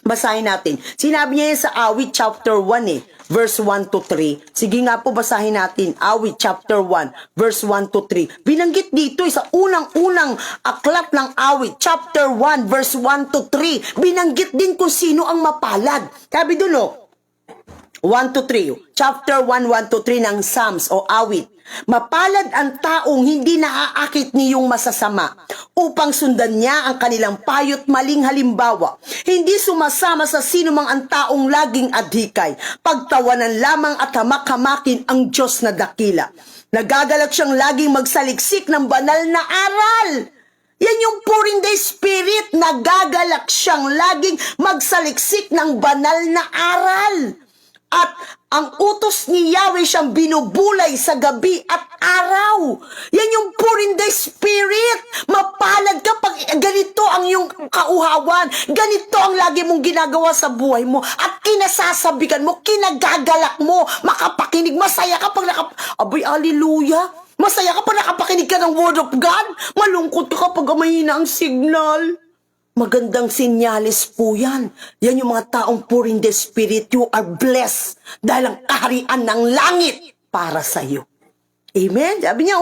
Basahin natin. Sinabi niya yan sa Awit chapter 1 verse 1 to 3. Sige nga po, basahin natin. Awit chapter 1 verse 1 to 3. Binanggit dito sa unang-unang aklat ng Awit chapter 1 verse 1 to 3. Binanggit din kung sino ang mapalad. Sabi doon 1 to 3. Chapter 1, 1 to 3 ng Psalms o Awit. Mapalad ang taong hindi naaakit niyong masasama upang sundan niya ang kanilang payo't maling halimbawa. Hindi sumasama sa sinumang ang taong laging adhikay. Pagtawanan lamang at hamak-hamakin ang Diyos na dakila. Nagagalak siyang laging magsaliksik ng banal na aral. Yan yung pour in the Spirit. Nagagalak siyang laging magsaliksik ng banal na aral. At ang utos ni Yahweh siyang binubulay sa gabi at araw. Yan yung pour in the Spirit. Mapalad ka pag ganito ang iyong kauhawan. Ganito ang lagi mong ginagawa sa buhay mo. At kinasasabikan mo, kinagagalak mo, makapakinig. Masaya ka pag Abay, hallelujah. Masaya ka pag nakapakinig ka ng Word of God. Malungkot ka kapag mahina ang signal. Magandang sinyalis po yan. Yan yung mga taong pour in the Spirit. You are blessed dahil ang kaharian ng langit para sa iyo. Amen? Sabi niya,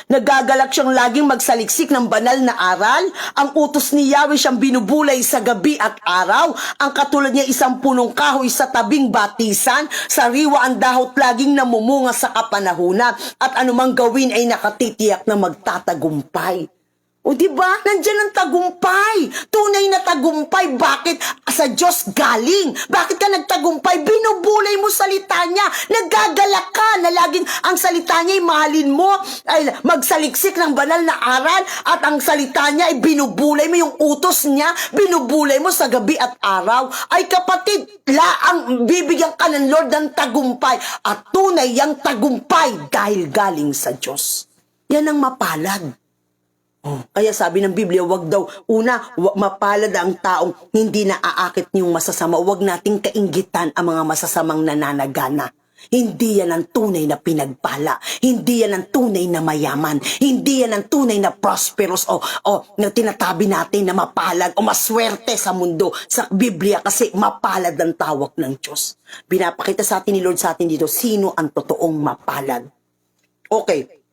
nagagalak siyang laging magsaliksik ng banal na aral. Ang utos ni Yahweh siyang binubulay sa gabi at araw. Ang katulad niya isang punong kahoy sa tabing batisan. Sariwa ang dahot laging namumunga sa kapanahunan. At anumang gawin ay nakatitiyak na magtatagumpay. O diba? Nandiyan ang tagumpay. Tunay na tagumpay. Bakit? Sa Diyos galing. Bakit ka nagtagumpay? Binubulay mo salita niya. Nagagalak ka na laging ang salita niya ay mahalin mo. Ay magsaliksik ng banal na aral. At ang salita niya ay binubulay mo. Yung utos niya, binubulay mo sa gabi at araw. Ay kapatid, laang bibigyan ka ng Lord ng tagumpay. At tunay ang tagumpay dahil galing sa Diyos. Yan ang mapalad. Kaya sabi ng Biblia, wag daw, mapalad ang taong hindi naaakit niyong masasama. Wag nating kainggitan ang mga masasamang nananagana. Hindi yan ang tunay na pinagpala. Hindi yan ang tunay na mayaman. Hindi yan ang tunay na prosperous o na tinatabi natin na mapalad o maswerte sa mundo. Sa Biblia kasi mapalad ang tawag ng Diyos. Binapakita sa atin ni Lord sa atin dito, sino ang totoong mapalad. Okay.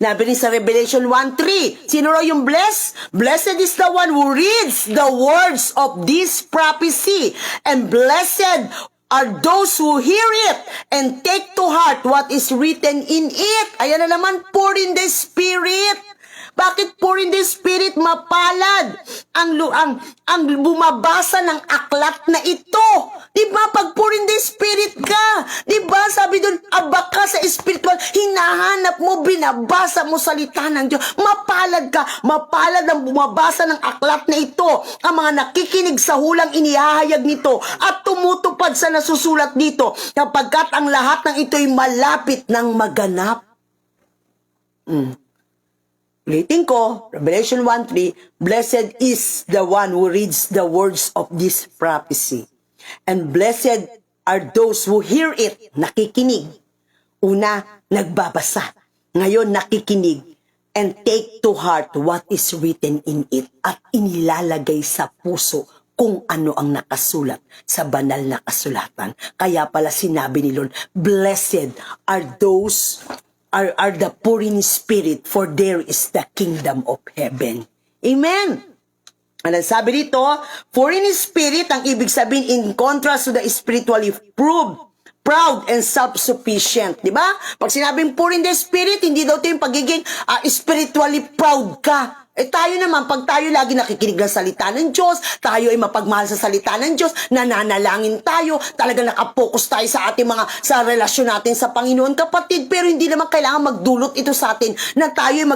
Nabi rin sa Revelation 1:3, sino raw yung blessed? Blessed is the one who reads the words of this prophecy, and blessed are those who hear it and take to heart what is written in it. Ayan na naman, pour in the Spirit. Bakit pour in the Spirit? Mapalad ang bumabasa ng aklat na ito. Diba? Pag pour in the Spirit ka, diba? Sabi dun, aba ka sa spiritual, hinahanap mo, binabasa mo salita ng Diyos. Mapalad ka. Mapalad ang bumabasa ng aklat na ito. Ang mga nakikinig sa hulang inihahayag nito at tumutupad sa nasusulat dito, kapagkat ang lahat ng ito'y malapit ng maganap. Ulitin ko, Revelation 1:3, blessed is the one who reads the words of this prophecy. And blessed are those who hear it, nakikinig. Una, nagbabasa. Ngayon, nakikinig. And take to heart what is written in it. At inilalagay sa puso kung ano ang nakasulat sa banal na kasulatan. Kaya pala sinabi ni Lord, blessed are those are the poor in spirit, for there is the kingdom of heaven. Amen. Ano sabi dito? Poor in spirit, ang ibig sabihin in contrast to the spiritually proud and self-sufficient. Di ba? Pag sinabing poor in the spirit, hindi daw ito yung pagiging spiritually proud ka. Tayo naman, pag tayo lagi nakikinig ng salita ng Diyos, tayo ay mapagmahal sa salita ng Diyos, nananalangin tayo, talaga nakapokus tayo sa ating sa relasyon natin sa Panginoon, kapatid, pero hindi naman kailangan magdulot ito sa atin na tayo ay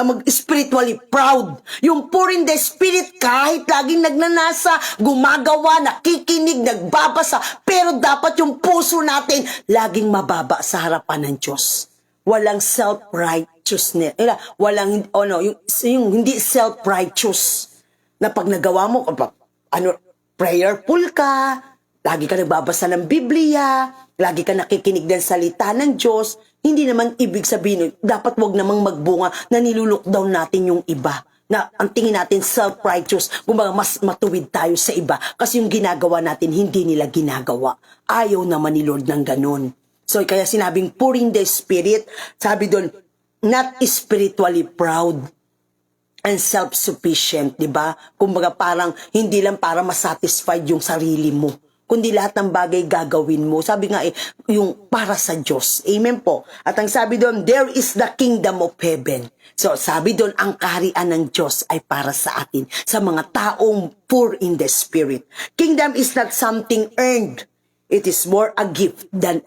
mag-spiritually proud. Yung poor in the spirit, kahit laging nagnanasa, gumagawa, nakikinig, nagbabasa, pero dapat yung puso natin laging mababa sa harapan ng Diyos. Walang self-righteousness. Walang, yung hindi self-righteous. Na pag nagawa mo, prayerful ka, lagi ka nagbabasa ng Biblia, lagi ka nakikinig ng salita ng Diyos, hindi naman ibig sabihin, dapat wag namang magbunga na nilulockdown natin yung iba. Na ang tingin natin self-righteous, kumbaga mas matuwid tayo sa iba. Kasi yung ginagawa natin, hindi nila ginagawa. Ayaw naman ni Lord ng ganun. So, kaya sinabing poor in the spirit, sabi doon, not spiritually proud and self-sufficient, di ba? Kumbaga parang, hindi lang para masatisfied yung sarili mo, kundi lahat ng bagay gagawin mo. Sabi nga yung para sa Diyos. Amen po. At ang sabi doon, there is the kingdom of heaven. So, sabi doon, ang kaharian ng Diyos ay para sa atin, sa mga taong poor in the spirit. Kingdom is not something earned. It is more a gift than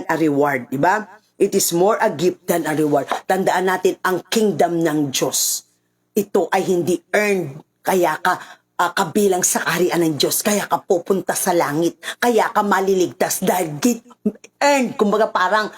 a reward, di ba? It is more a gift than a reward. Tandaan natin, ang kingdom ng Diyos, ito ay hindi earned. Kaya ka kabilang sa kaharian ng Diyos, kaya ka pupunta sa langit, kaya ka maliligtas dahil earned. Kumbaga parang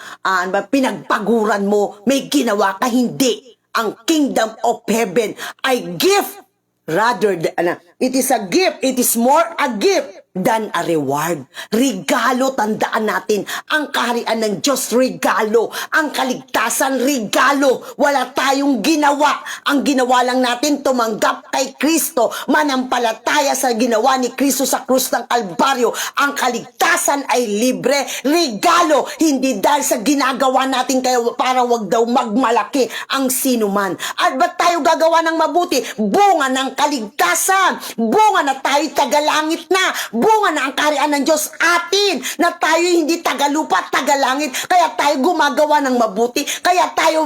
pinagpaguran mo, may ginawa ka, hindi. Ang kingdom of heaven ay gift rather than, it is a gift, it is more a gift than a reward. Regalo, tandaan natin, ang kaharian ng Diyos, regalo. Ang kaligtasan, regalo. Wala tayong ginawa. Ang ginawa lang natin, tumanggap kay Kristo, manampalataya sa ginawa ni Kristo sa krus ng Kalbaryo. Ang kaligtasan ay libre, regalo. Hindi dahil sa ginagawa natin kaya para wag daw magmalaki ang sinuman. At ba't tayo gagawa ng mabuti? Bunga ng kaligtasan. Bunga na tayo tagalangit na. Bunga na ang kaharian ng Diyos atin, na tayo hindi tagalupa, tagalangit, kaya tayo gumagawa ng mabuti, kaya tayo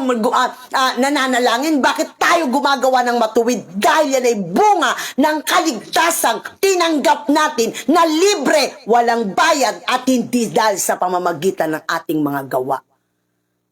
nananalangin. Bakit tayo gumagawa ng matuwid? Dahil yan ay bunga ng kaligtasang tinanggap natin na libre, walang bayad, at hindi dahil sa pamamagitan ng ating mga gawa.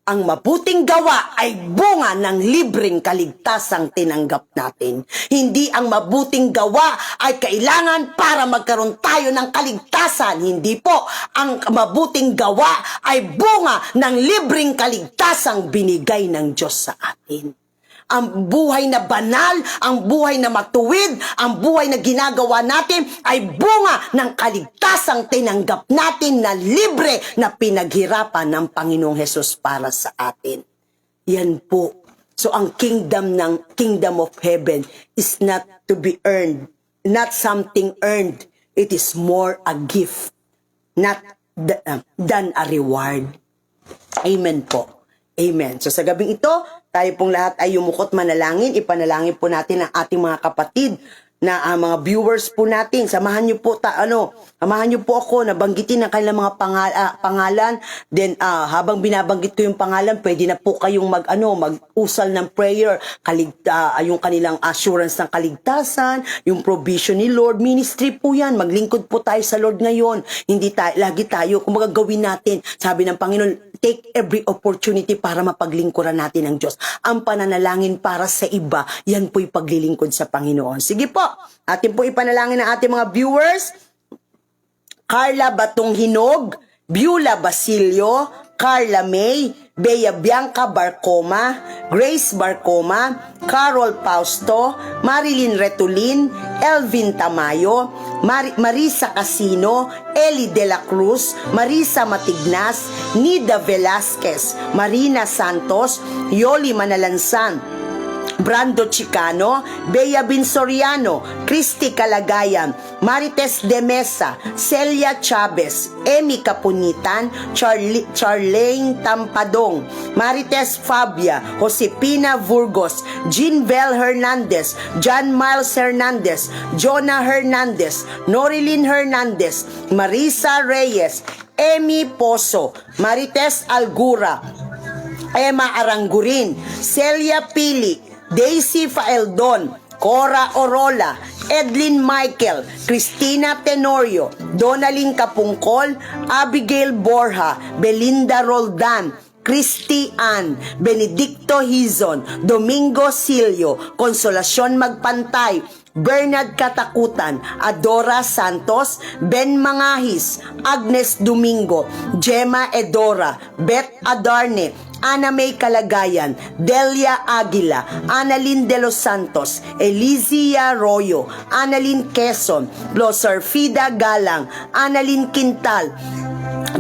Ang mabuting gawa ay bunga ng libreng kaligtasang tinanggap natin. Hindi ang mabuting gawa ay kailangan para magkaroon tayo ng kaligtasan. Hindi po. Ang mabuting gawa ay bunga ng libreng kaligtasang binigay ng Diyos sa atin. Ang buhay na banal, ang buhay na matuwid, ang buhay na ginagawa natin ay bunga ng kaligtasang tinanggap natin na libre na pinaghirapan ng Panginoong Hesus para sa atin. Yan po. So ang kingdom of heaven is not to be earned, not something earned. It is more a gift, not than a reward. Amen po. Amen. So sa gabing ito, tayo pong lahat ay yumukot manalangin. Ipanalangin po natin ang ating mga kapatid na mga viewers po natin. Samahan niyo po samahan niyo po ako na banggitin ang kanilang mga pangalan. Then habang binabanggit ko yung pangalan, pwede na po kayong mag-usal ng prayer, yung kanilang assurance ng kaligtasan, yung provision ni Lord, ministry po yan. Maglingkod po tayo sa Lord ngayon. Hindi lagi tayo, kung gawin natin. Sabi ng Panginoon, take every opportunity para mapaglingkuran natin ang Diyos. Ang pananalangin para sa iba, yan po'y paglilingkod sa Panginoon. Sige po, atin po ipanalangin ang ating mga viewers. Carla Batong Hinog, Beulah Basilio, Carla May, Bea Bianca Barcoma, Grace Barcoma, Carol Fausto, Marilyn Retulin, Elvin Tamayo, Marisa Casino, Eli De La Cruz, Marisa Matignas, Nida Velasquez, Marina Santos, Yoli Manalansan, Brando Chicano, Bea Binsoriano, Christy Calagayan, Marites de Mesa, Celia Chavez, Emi Kapunitan, Charlene Tampadong, Marites Fabia, Josepina Burgos, Jeanvel Hernandez, John Miles Hernandez, Jonah Hernandez, Norilyn Hernandez, Marisa Reyes, Emi Pozo, Marites Algura, Emma Arangurin, Celia Pili, Daisy Faeldon, Cora Orola, Edlin Michael, Cristina Tenorio, Donalyn Kapungkol, Abigail Borja, Belinda Roldan, Christy Ann, Benedicto Hizon, Domingo Silio, Consolacion Magpantay, Bernard Katakutan, Adora Santos, Ben Mangahis, Agnes Domingo, Gemma Edora, Beth Adarne, Ana May Kalagayan, Delia Aguila, Annalyn De Los Santos, Elizia Arroyo, Annalyn Quezon, Losarfida Galang, Annalyn Quintal,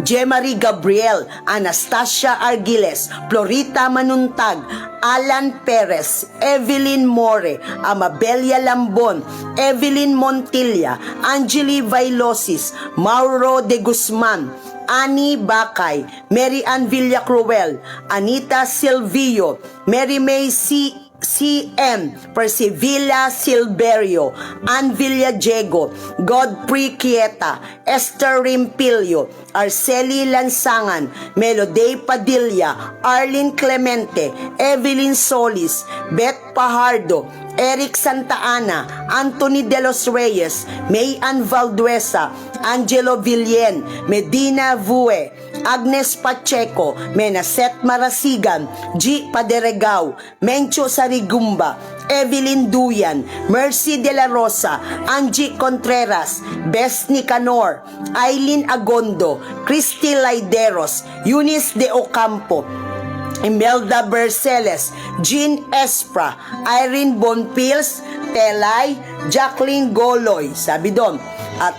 Jemarie Gabriel, Anastasia Argiles, Florita Manuntag, Alan Perez, Evelyn More, Amabelia Lambon, Evelyn Montilla, Angeli Vailosis, Mauro de Guzman, Annie Bakay, Mary Ann Villacruel, Anita Silvio, Mary May C.M. Persivilla Silverio, Ann Villajego, Godfrey Quieta, Esther Rimpilio, Arceli Lansangan, Melody Padilla, Arlene Clemente, Evelyn Solis, Beth Pajardo, Eric Santa Ana, Anthony De Los Reyes, May Ann Valduesa, Angelo Villen, Medina Vue, Agnes Pacheco, Menaset Marasigan, G. Paderegao, Mencho Sarigumba, Evelyn Duyan, Mercy De La Rosa, Angie Contreras, Bess Nicanor, Aileen Agondo, Christy Laideros, Eunice De Ocampo, Imelda Berceles, Jean Espra, Irene Bonpils, Telay, Jacqueline Goloy, sabi doon,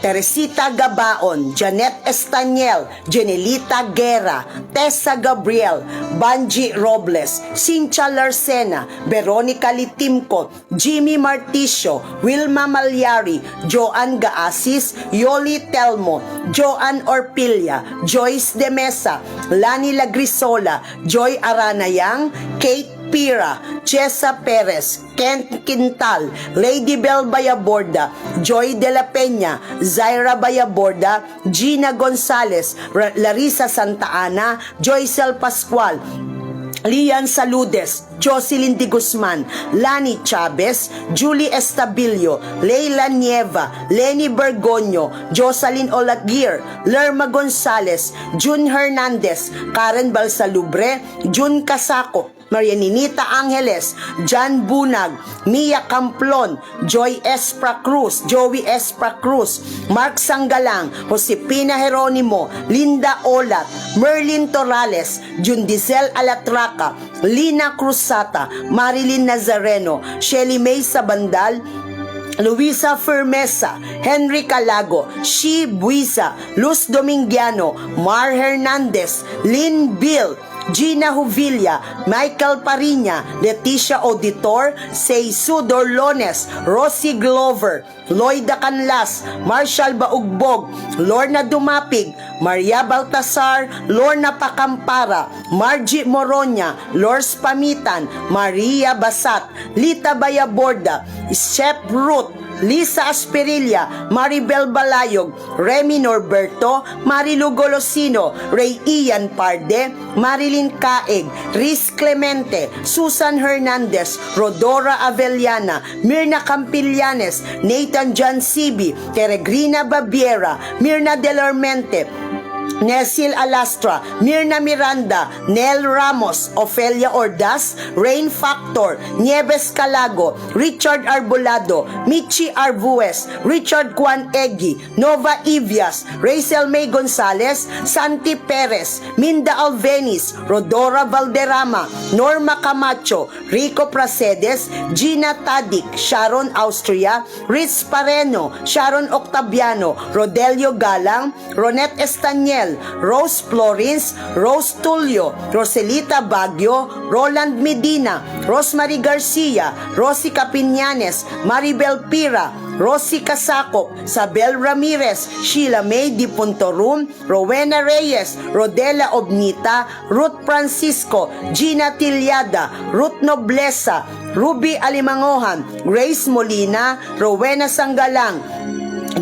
Teresita Gabaon, Janet Estaniel, Jenelita Guerra, Tessa Gabriel, Banji Robles, Cynthia Larcena, Veronica Litimco, Jimmy Marticio, Wilma Malyari, Joan Gaasis, Yoli Telmo, Joan Orpilla, Joyce De Mesa, Lani Lagrisola, Joy Aranayang, Kate Pira, Chesa Perez, Kent Quintal, Lady Bel Bayaborda, Joy De La Peña, Zaira Bayaborda, Gina Gonzalez, Larissa Santa Ana, Joycel Pascual, Lian Saludes, Jocelyn Di Guzman, Lani Chavez, Julie Estabilio, Leila Nieva, Lenny Bergonio, Jocelyn Olagir, Lerma Gonzalez, June Hernandez, Karen Balsalubre, June Casako, Marianinita Angeles, John Bunag, Mia Camplon, Joy Espra Cruz, Joey Espra Cruz, Mark Sangalang, Josepina Jeronimo, Linda Olat, Merlin Torales, Jundicel Alatraca, Lina Cruzata, Marilyn Nazareno, Shelly May Sabandal, Luisa Firmeza, Henry Calago, Shi Buisa, Luz Domingiano, Mar Hernandez, Lynn Bill, Gina Juvilla, Michael Pariña, Leticia Auditor, Seisu Dorlones, Rosie Glover, Loida Canlas, Marshall Baugbog, Lorna Dumapig, Maria Baltasar, Lorna Pacampara, Margie Moronya, Lors Pamitan, Maria Basat, Lita Bayaborda, Shep Ruth, Lisa Asperilla, Maribel Balayog, Remy Norberto, Marilu Golosino, Ray Ian Parde, Marilyn Caeg, Riz Clemente, Susan Hernandez, Rodora Avellana, Mirna Campillanes, Nathan John Sibi, Teregrina Babiera, Mirna Delarmente, Nesil Alastra, Mirna Miranda, Nel Ramos, Ofelia Ordaz, Rain Factor, Nieves Calago, Richard Arbolado, Michi Arbues, Richard Juan Egi, Nova Ivias, Rachel May Gonzalez, Santi Perez, Minda Alvenis, Rodora Valderrama, Norma Camacho, Rico Prasedes, Gina Tadik, Sharon Austria, Ritz Pareno, Sharon Octaviano, Rodelio Galang, Ronette Estaniel, Rose Florins, Rose Tulio, Roselita Baguio, Roland Medina, Rosemary Garcia, Rosie Capinyanes, Maribel Pira, Rosie Casacop, Sabel Ramirez, Sheila May Di Puntorum, Rowena Reyes, Rodela Obnita, Ruth Francisco, Gina Tiliada, Ruth Noblesa, Ruby Alimangohan, Grace Molina, Rowena Sanggalang,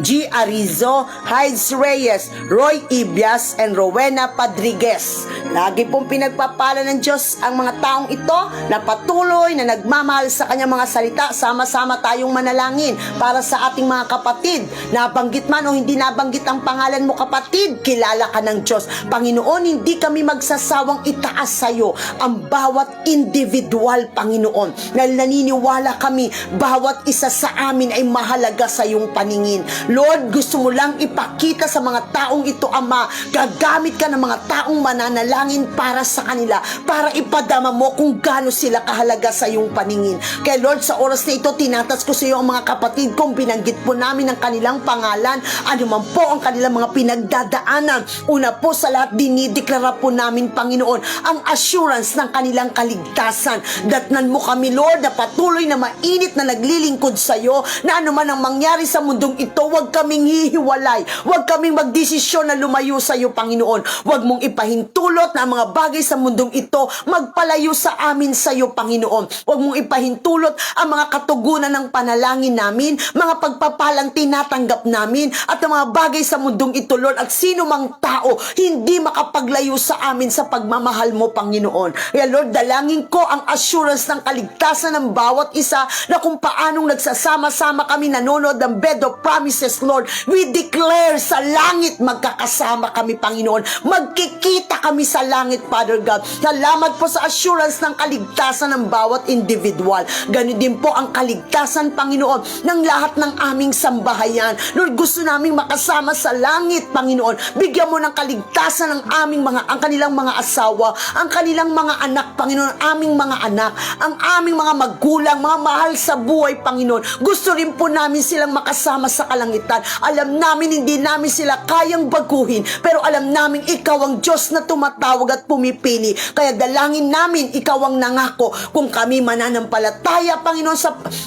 G. Arizo, Hides Reyes, Roy Ibias, and Rowena Padriguez. Lagi pong pinagpapala ng Diyos ang mga taong ito na patuloy na nagmamahal sa kanyang mga salita. Sama-sama tayong manalangin para sa ating mga kapatid. Nabanggit man o hindi nabanggit ang pangalan mo, kapatid, kilala ka ng Diyos. Panginoon, hindi kami magsasawang itaas sa iyo ang bawat individual, Panginoon. Na naniniwala kami, bawat isa sa amin ay mahalaga sa iyong paningin. Lord, gusto mo lang ipakita sa mga taong ito, Ama, gagamit ka ng mga taong mananalangin para sa kanila, para ipadama mo kung gaano sila kahalaga sa iyong paningin. Kaya Lord, sa oras na ito, tinatas ko sa iyo ang mga kapatid kong binanggit po namin ang kanilang pangalan, anuman po ang kanilang mga pinagdadaanan. Una po sa lahat, dinideklara po namin, Panginoon, ang assurance ng kanilang kaligtasan. Datnan mo kami, Lord, na patuloy na mainit na naglilingkod sa iyo, na anuman ang mangyari sa mundong ito, huwag kaming hihiwalay. Huwag kaming magdesisyon na lumayo sa iyo, Panginoon. Huwag mong ipahintulot na ang mga bagay sa mundong ito magpalayo sa amin sa iyo, Panginoon. Huwag mong ipahintulot ang mga katugunan ng panalangin namin, mga pagpapalang tinatanggap namin, at ang mga bagay sa mundong ito, Lord, at sino mang tao hindi makapaglayo sa amin sa pagmamahal mo, Panginoon. Kaya Lord, dalangin ko ang assurance ng kaligtasan ng bawat isa na kung paanong nagsasama-sama kami nanonood ng Bed of Promises, Lord. We declare sa langit magkakasama kami, Panginoon. Magkikita kami sa langit, Father God. Salamat po sa assurance ng kaligtasan ng bawat individual. Ganun din po ang kaligtasan, Panginoon, ng lahat ng aming sambahayan. Lord, gusto naming makasama sa langit, Panginoon. Bigyan mo ng kaligtasan ang kanilang mga asawa, ang kanilang mga anak, Panginoon, aming mga anak, ang aming mga magulang, mga mahal sa buhay, Panginoon. Gusto rin po namin silang makasama sa kalangitan. Alam namin hindi namin sila kayang baguhin, pero alam namin ikaw ang Diyos na tumatawag at pumipili. Kaya dalangin namin, ikaw ang nangako. Kung kami mananampalataya, Panginoon,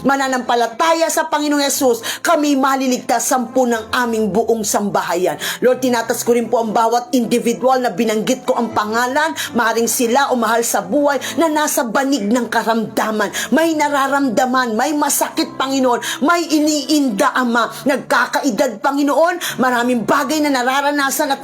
mananampalataya sa Panginoong Yesus, kami maliligtas sampu ng aming buong sambahayan. Lord, tinatas ko rin po ang bawat individual na binanggit ko ang pangalan, maaaring sila o mahal sa buhay na nasa banig ng karamdaman. May nararamdaman, may masakit, Panginoon, may iniinda, Ama, nagkakaedad, Panginoon, maraming bagay na nararanasan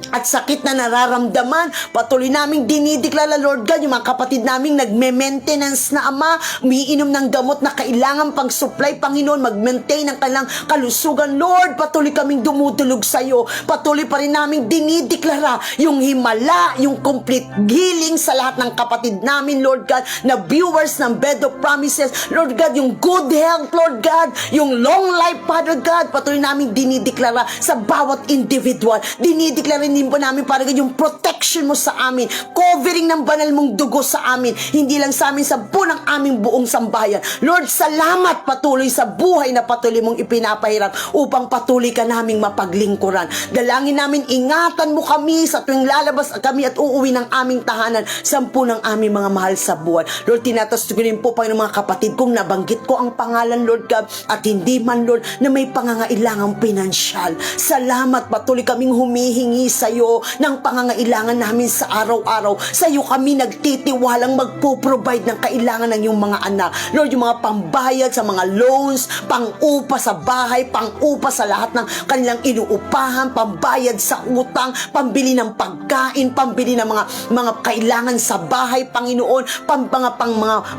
at sakit na nararamdaman. Patuloy naming dinideklara, Lord God, yung mga kapatid naming nagme-maintenance na, Ama, umiinom ng gamot na kailangan pang supply, Panginoon, mag-maintain ang kanilang kalusugan. Lord, patuloy kaming dumudulog sa iyo. Patuloy pa rin naming dinideklara yung himala, yung complete healing sa lahat ng kapatid namin, Lord God, na viewers ng Bed of Promises. Lord God, yung good health, Lord God, yung long life, Father God, patuloy naming dinideklara sa bawat individual. Dinideklara din po namin, para yung protection mo sa amin, covering ng banal mong dugo sa amin, hindi lang sa amin, sa buong ng aming buong sambahayan. Lord, salamat patuloy sa buhay na patuloy mong ipinapahirap upang patuloy ka naming mapaglingkuran. Dalangin namin, ingatan mo kami sa tuwing lalabas kami at uuwi ng aming tahanan, sampu ng aming mga mahal sa buhay. Lord, tinatastugunin po, Panginoon, mga kapatid kong nabanggit ko ang pangalan, Lord God, at hindi man, Lord, na may pangangailangang pinansyal. Salamat, patuloy kaming humihingi sa sa'yo ng pangangailangan namin sa araw-araw. Sa'yo kami nagtitiwalang magpo-provide ng kailangan ng iyong mga anak. Lord, yung mga pambayad sa mga loans, pang-upa sa bahay, pang-upa sa lahat ng kanilang inuupahan, pambayad sa utang, pambili ng pagkain, pambili ng mga kailangan sa bahay, Panginoon, mga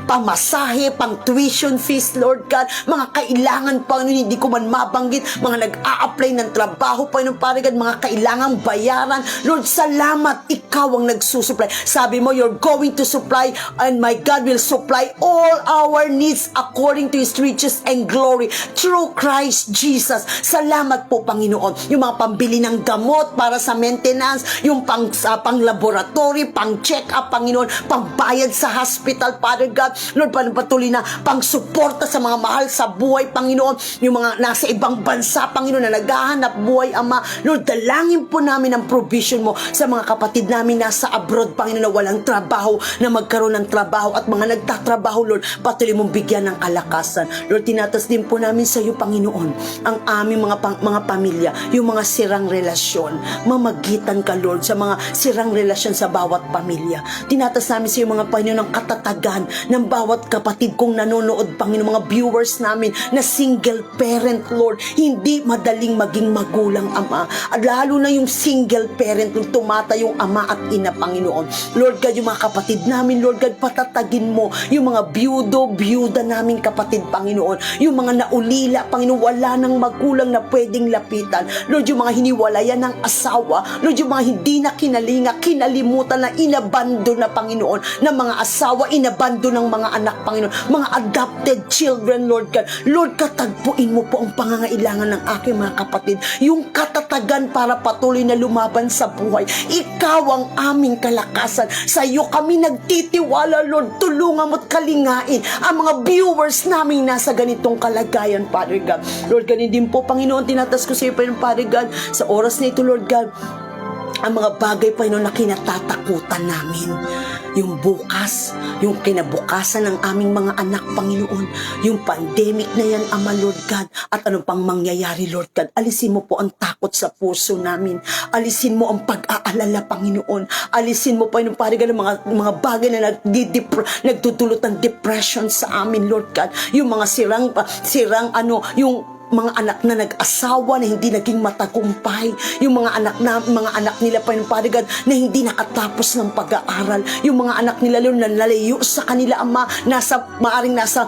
pamasahe, pang tuition fees, Lord God, mga kailangan, Panginoon, hindi ko man mabanggit, mga nag-a-apply ng trabaho, Panginoon, Panginoon, mga kailangang bayaran. Lord, salamat, ikaw ang nagsusupply. Sabi mo, you're going to supply, and my God will supply all our needs according to His riches and glory through Christ Jesus. Salamat po, Panginoon. Yung mga pambili ng gamot para sa maintenance, yung pang-laboratory, pang-check-up, Panginoon, pambayad sa hospital, Father God. Lord, patuloy na pang-suporta sa mga mahal sa buhay, Panginoon. Yung mga nasa ibang bansa, Panginoon, na naghahanap buhay, Ama. Lord, dalangin po namin ang provision mo sa mga kapatid namin nasa abroad, Panginoon, na walang trabaho, na magkaroon ng trabaho, at mga nagtatrabaho, Lord, patuloy mong bigyan ng kalakasan. Lord, tinatas din po namin sa iyo, Panginoon, ang aming mga pamilya, yung mga sirang relasyon. Mamagitan ka, Lord, sa mga sirang relasyon sa bawat pamilya. Tinatas namin sa iyo, mga Panginoon, ang katatagan ng bawat kapatid kong nanonood, Panginoon, mga viewers namin na single parent, Lord, hindi madaling maging magulang, Ama. At lalo na yung single parent, Lord, tumata yung ama at ina, Panginoon. Lord God, yung mga kapatid namin, Lord God, patatagin mo yung mga byuda namin kapatid, Panginoon. Yung mga naulila, Panginoon, wala nang magulang na pwedeng lapitan. Lord, yung mga hiniwalayan ng asawa, Lord, yung mga hindi na kinalinga, kinalimutan na, inabando na, Panginoon, ng mga asawa, inabando ng mga anak, Panginoon, mga adopted children, Lord God. Lord, katagpuin mo po ang pangangailangan ng aking mga kapatid, yung katatagan para patuloy na lumaban sa buhay. Ikaw ang aming kalakasan. Sa iyo kami nagtitiwala, Lord. Tulungan mo at kalingain ang mga viewers namin nasa ganitong kalagayan, Father God. Lord, ganun din po, Panginoon, tinatas ko sa iyo, Father God, sa oras na ito, Lord God, ang mga bagay, Panginoon, na kinatatakutan namin. Yung bukas, yung kinabukasan ng aming mga anak, Panginoon, yung pandemic na yan, Ama, Lord God, at ano pang mangyayari, Lord God. Alisin mo po ang takot sa puso namin. Alisin mo ang pag-aalala, Panginoon. Alisin mo, Panginoon, parang mga bagay na nagtutulot ng depression sa amin, Lord God. Yung mga yung mga anak na nag-asawa na hindi naging matagumpay, yung mga anak nila, Panginoon God, na hindi nakatapos ng pag-aaral, yung mga anak nila, Lord, na nalayo sa kanila, Ama, maaring nasa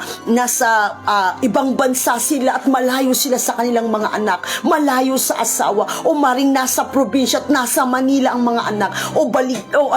ibang bansa sila at malayo sila sa kanilang mga anak, malayo sa asawa, o maring nasa probinsya at nasa Manila ang mga anak, o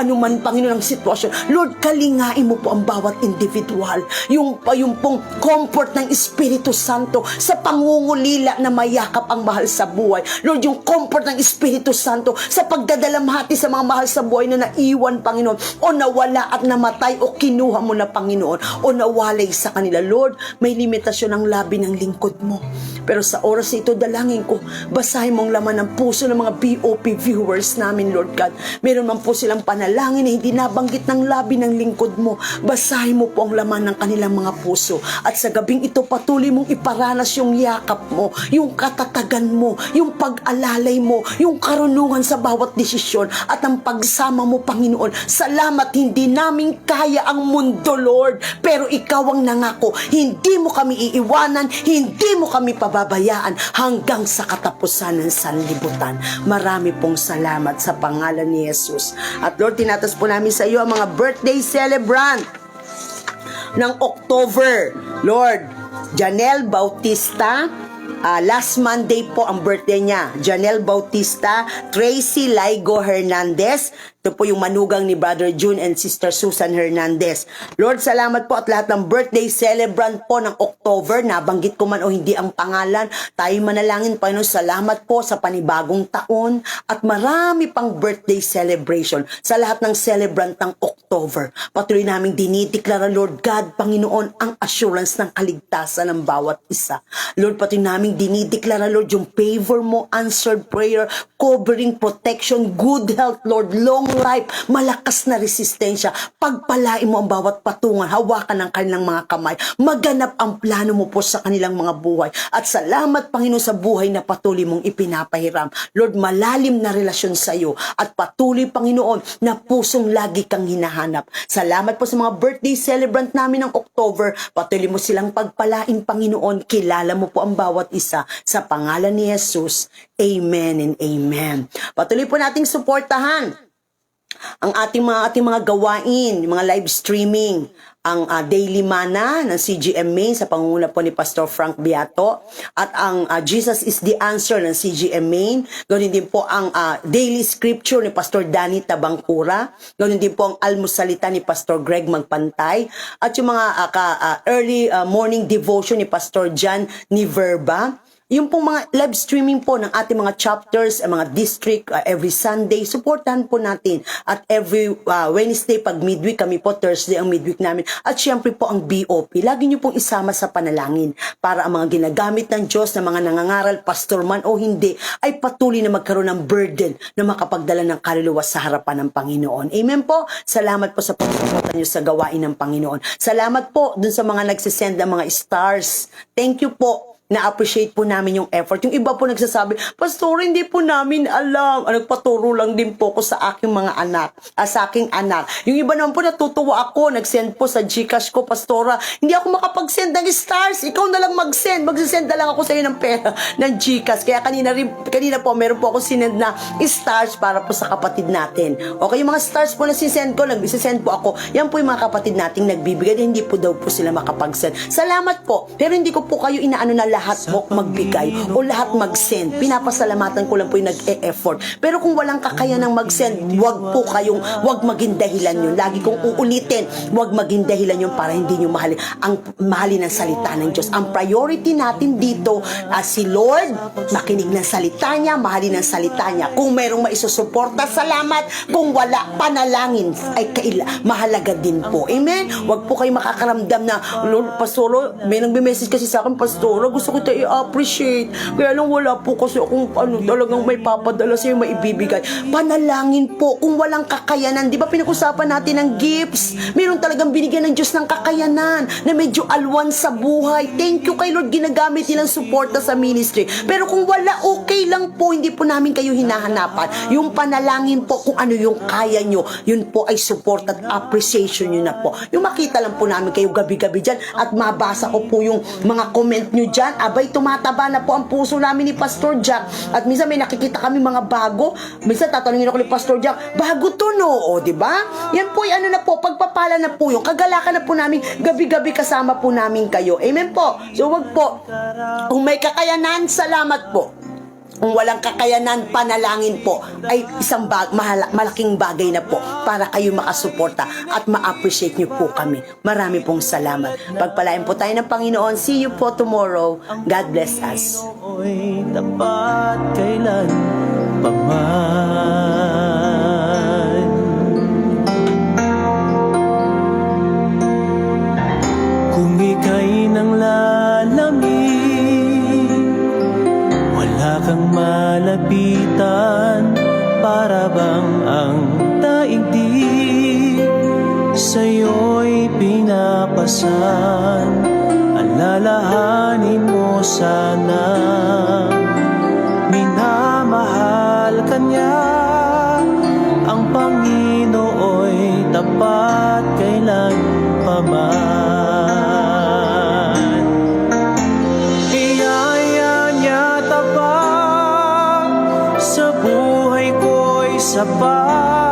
anuman, Panginoon, ang sitwasyon. Lord, kalingain mo po ang bawat individual, yung pong comfort ng Espiritu Santo sa pangungulila na mayakap ang mahal sa buhay. Lord, yung comfort ng Espiritu Santo sa pagdadalamhati sa mga mahal sa buhay na naiwan, Panginoon, o nawala at namatay, o kinuha mo na, Panginoon, o nawalay sa kanila. Lord, may limitasyon ang labi ng lingkod mo. Pero sa oras na ito, dalangin ko, basahin mong laman ng puso ng mga BOP viewers namin, Lord God. Meron man po silang panalangin na hindi nabanggit ng labi ng lingkod mo. Basahin mo po ang laman ng kanilang mga puso. At sa gabing ito, patuloy mong iparanas yung yakap mo, yung katatagan mo, yung pag-alalay mo, yung karunungan sa bawat desisyon, at ang pagsama mo, Panginoon. Salamat, hindi namin kaya ang mundo, Lord, pero ikaw ang nangako. Hindi mo kami iiwanan, hindi mo kami pababayaan hanggang sa katapusan ng sanlibutan. Marami pong salamat sa pangalan ni Jesus. At Lord, tinatas po namin sa iyo ang mga birthday celebrant ng October. Lord, Janelle Bautista, last Monday po ang birthday niya. Janelle Bautista, Tracy Laigo Hernandez. Ito po yung manugang ni Brother June and Sister Susan Hernandez. Lord, salamat po at lahat ng birthday celebrant po ng October. Nabanggit ko man o hindi ang pangalan. Tayo manalangin, Panginoon, salamat po sa panibagong taon at marami pang birthday celebration sa lahat ng celebrant ng October. Patuloy namin dinideklara, Lord God, Panginoon, ang assurance ng kaligtasan ng bawat isa. Lord, patuloy namin dinideklara, Lord, yung favor mo, answered prayer, covering, protection, good health, Lord, long life, malakas na resistensya. Pagpalain mo ang bawat patungan, hawakan ng kanilang mga kamay. Maganap ang plano mo po sa kanilang mga buhay. At salamat, Panginoon, sa buhay na patuloy mong ipinapahiram. Lord, malalim na relasyon sa iyo at patuloy, Panginoon, na pusong lagi kang hinahanap. Salamat po sa mga birthday celebrant namin ng October. Patuloy mo silang pagpalain, Panginoon. Kilala mo po ang bawat isa sa pangalan ni Jesus. Amen and amen. Patuloy po nating suportahan ang ating mga gawain, yung mga live streaming, ang Daily Mana ng CGM Main sa pangunguna po ni Pastor Frank Beato, at ang Jesus is the Answer ng CGM Main. Ganoon din po ang Daily Scripture ni Pastor Danny Tabangkura. Ganoon din po ang Almusalita ni Pastor Greg Magpantay, at yung mga early morning devotion ni Pastor John Niverba. Yung pong mga live streaming po ng ating mga chapters, mga district, every Sunday, supportan po natin. At every Wednesday, pag midweek kami po, Thursday ang midweek namin. At syempre po ang BOP. Lagi nyo pong isama sa panalangin para ang mga ginagamit ng Diyos na mga nangangaral, pastor man o hindi, ay patuloy na magkaroon ng burden na makapagdala ng kaluluwa sa harapan ng Panginoon. Amen po. Salamat po sa pagsuporta nyo sa gawain ng Panginoon. Salamat po dun sa mga nagsisend ng mga stars. Thank you po. Na-appreciate po namin yung effort. Yung iba po nagsasabi, Pastor, hindi po namin alam. Nagpaturo lang din po ko sa aking mga anak, sa aking anak. Yung iba naman po natutuwa ako, nagsend po sa Gcash ko, Pastora, hindi ako makapag-send ng stars. Ikaw na lang mag-send. Mag-send na lang ako sa iyo ng pera ng Gcash. Kaya kanina po, meron po ako sinend na stars para po sa kapatid natin. Okay, yung mga stars po na sisend ko, nagsisend po ako. Yan po yung mga kapatid nating nagbibigay. Hindi po daw po sila makapag-send. Salamat po. Pero hindi ko po kayo inaano na lahat mo magbigay o lahat mag-send. Pinapasalamatan ko lang po yung nag-e-effort. Pero kung walang kakayanang mag-send, wag maging dahilan yun. Lagi kong uulitin, wag maging dahilan yun para hindi nyo mahalin ang salita ng Diyos. Ang priority natin dito, si Lord, makinig ng salita niya, mahalin ang salita niya. Kung mayroong maisusuporta, salamat. Kung wala, panalangin ay mahalaga din po. Amen? Wag po kayo makakaramdam na, Lord, Pastor, may nagbe-message kasi sa akin, Pastor, gusto ko tayo i-appreciate. Kaya lang wala po kasi akong talagang may papadala sa'yo, maibibigay. Panalangin po kung walang kakayanan. Di ba pinag-usapan natin ng gifts? Meron talagang binigyan ng Diyos ng kakayanan na medyo alwan sa buhay. Thank you kay Lord, ginagamit nilang suporta sa ministry. Pero kung wala, okay lang po. Hindi po namin kayo hinahanapan. Yung panalangin po kung ano yung kaya nyo, yun po ay support at appreciation nyo na po. Yung makita lang po namin kayo gabi-gabi dyan at mabasa ko po yung mga comment nyo dyan. Abay, tumataba na po ang puso namin ni Pastor Jack. At minsan may nakikita kami mga bago. Minsan tatanungin ako ni Pastor Jack, bago to no? O, diba? Yan po, ano na po, pagpapala na po yung kagalakan na po namin, gabi-gabi kasama po namin kayo. Amen po. So, wag po. Kung may kakayanan, salamat po. Kung walang kakayanan, panalangin po ay isang malaking bagay na po para kayo makasuporta at ma-appreciate nyo po kami. Marami pong salamat. Pagpalain po tayo ng Panginoon. See you po tomorrow. God bless us. Ay tapat kailan paman. Kung ika'y nang lalamig, wala kang malapitan, para bang ang daigdig sa'yo'y pinapasan. Alalahanin mo sana, minamahal ka niya. Ang Panginoo'y tapat kailan paman. Sa buhay ko'y sapat.